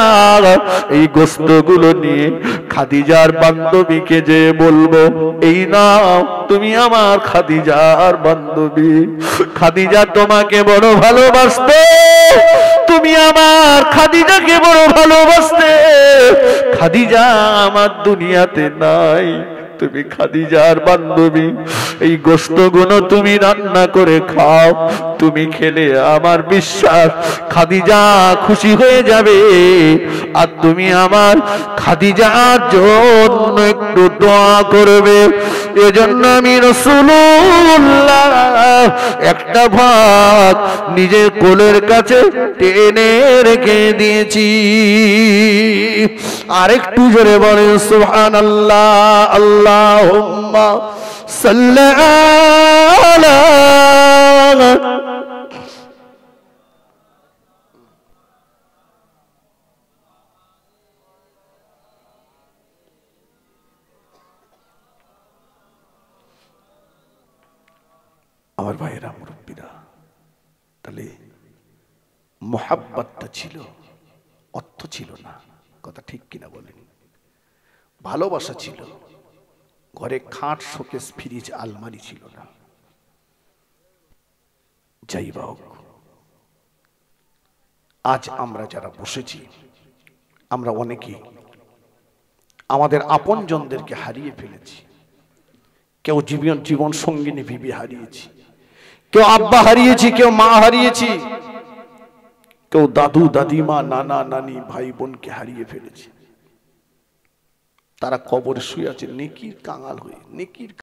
এই গোশতগুলো নিয়ে খাদিজার বান্ধবীকে যে বলবো, এই নাও তুমি আমার খাদিজার বান্ধবী, খাদিজা তোমাকে বড় ভালোবাসতে, তুমি আমার খাদিজাকে বড় ভালোবাসতে, খাদিজা আমার দুনিয়াতে নাই, তুমি খাদিজার বান্ধবী। এই গোশতগুলো তুমি রান্না করে খাও, তুমি খেলে আমার বিশ্বাস খাদিজা খুশি হয়ে যাবে, আর তুমি আমার খাদিজার জন্য একটু দোয়া করবে। এজন্য আমি রাসূলুল্লাহ একটা ভাত নিজের কোলের কাছে টেনে রেখে দিয়েছি। আরেকটু জোরে বলেন সুবহানাল্লাহ। আল্লাহুম্মা সাল্লি আলা। আমার ভাইয়েরা, মুরব্বীরা, তাহলে মোহাব্বতটা ছিল, অর্থ ছিল না। কথা ঠিক কিনা বলেন? ভালোবাসা ছিল। ঘরে খাট, শোকেস, ফ্রিজ, আলমারি ছিল না। যাই হোক, আজ আমরা যারা বসেছি, আমরা অনেকেই আমাদের আপনজনদেরকে হারিয়ে ফেলেছি। কেউ জীবন সঙ্গিনী বিবি হারিয়েছি, কেউ আব্বা হারিয়েছি, কেউ মা হারিয়েছি, কেউ দাদু দাদিমা, নানা নানি, ভাই বোনকে হারিয়ে ফেলেছি। তারা কবরে শুয়ে আছে নেকির কাঙাল হয়ে, নেকির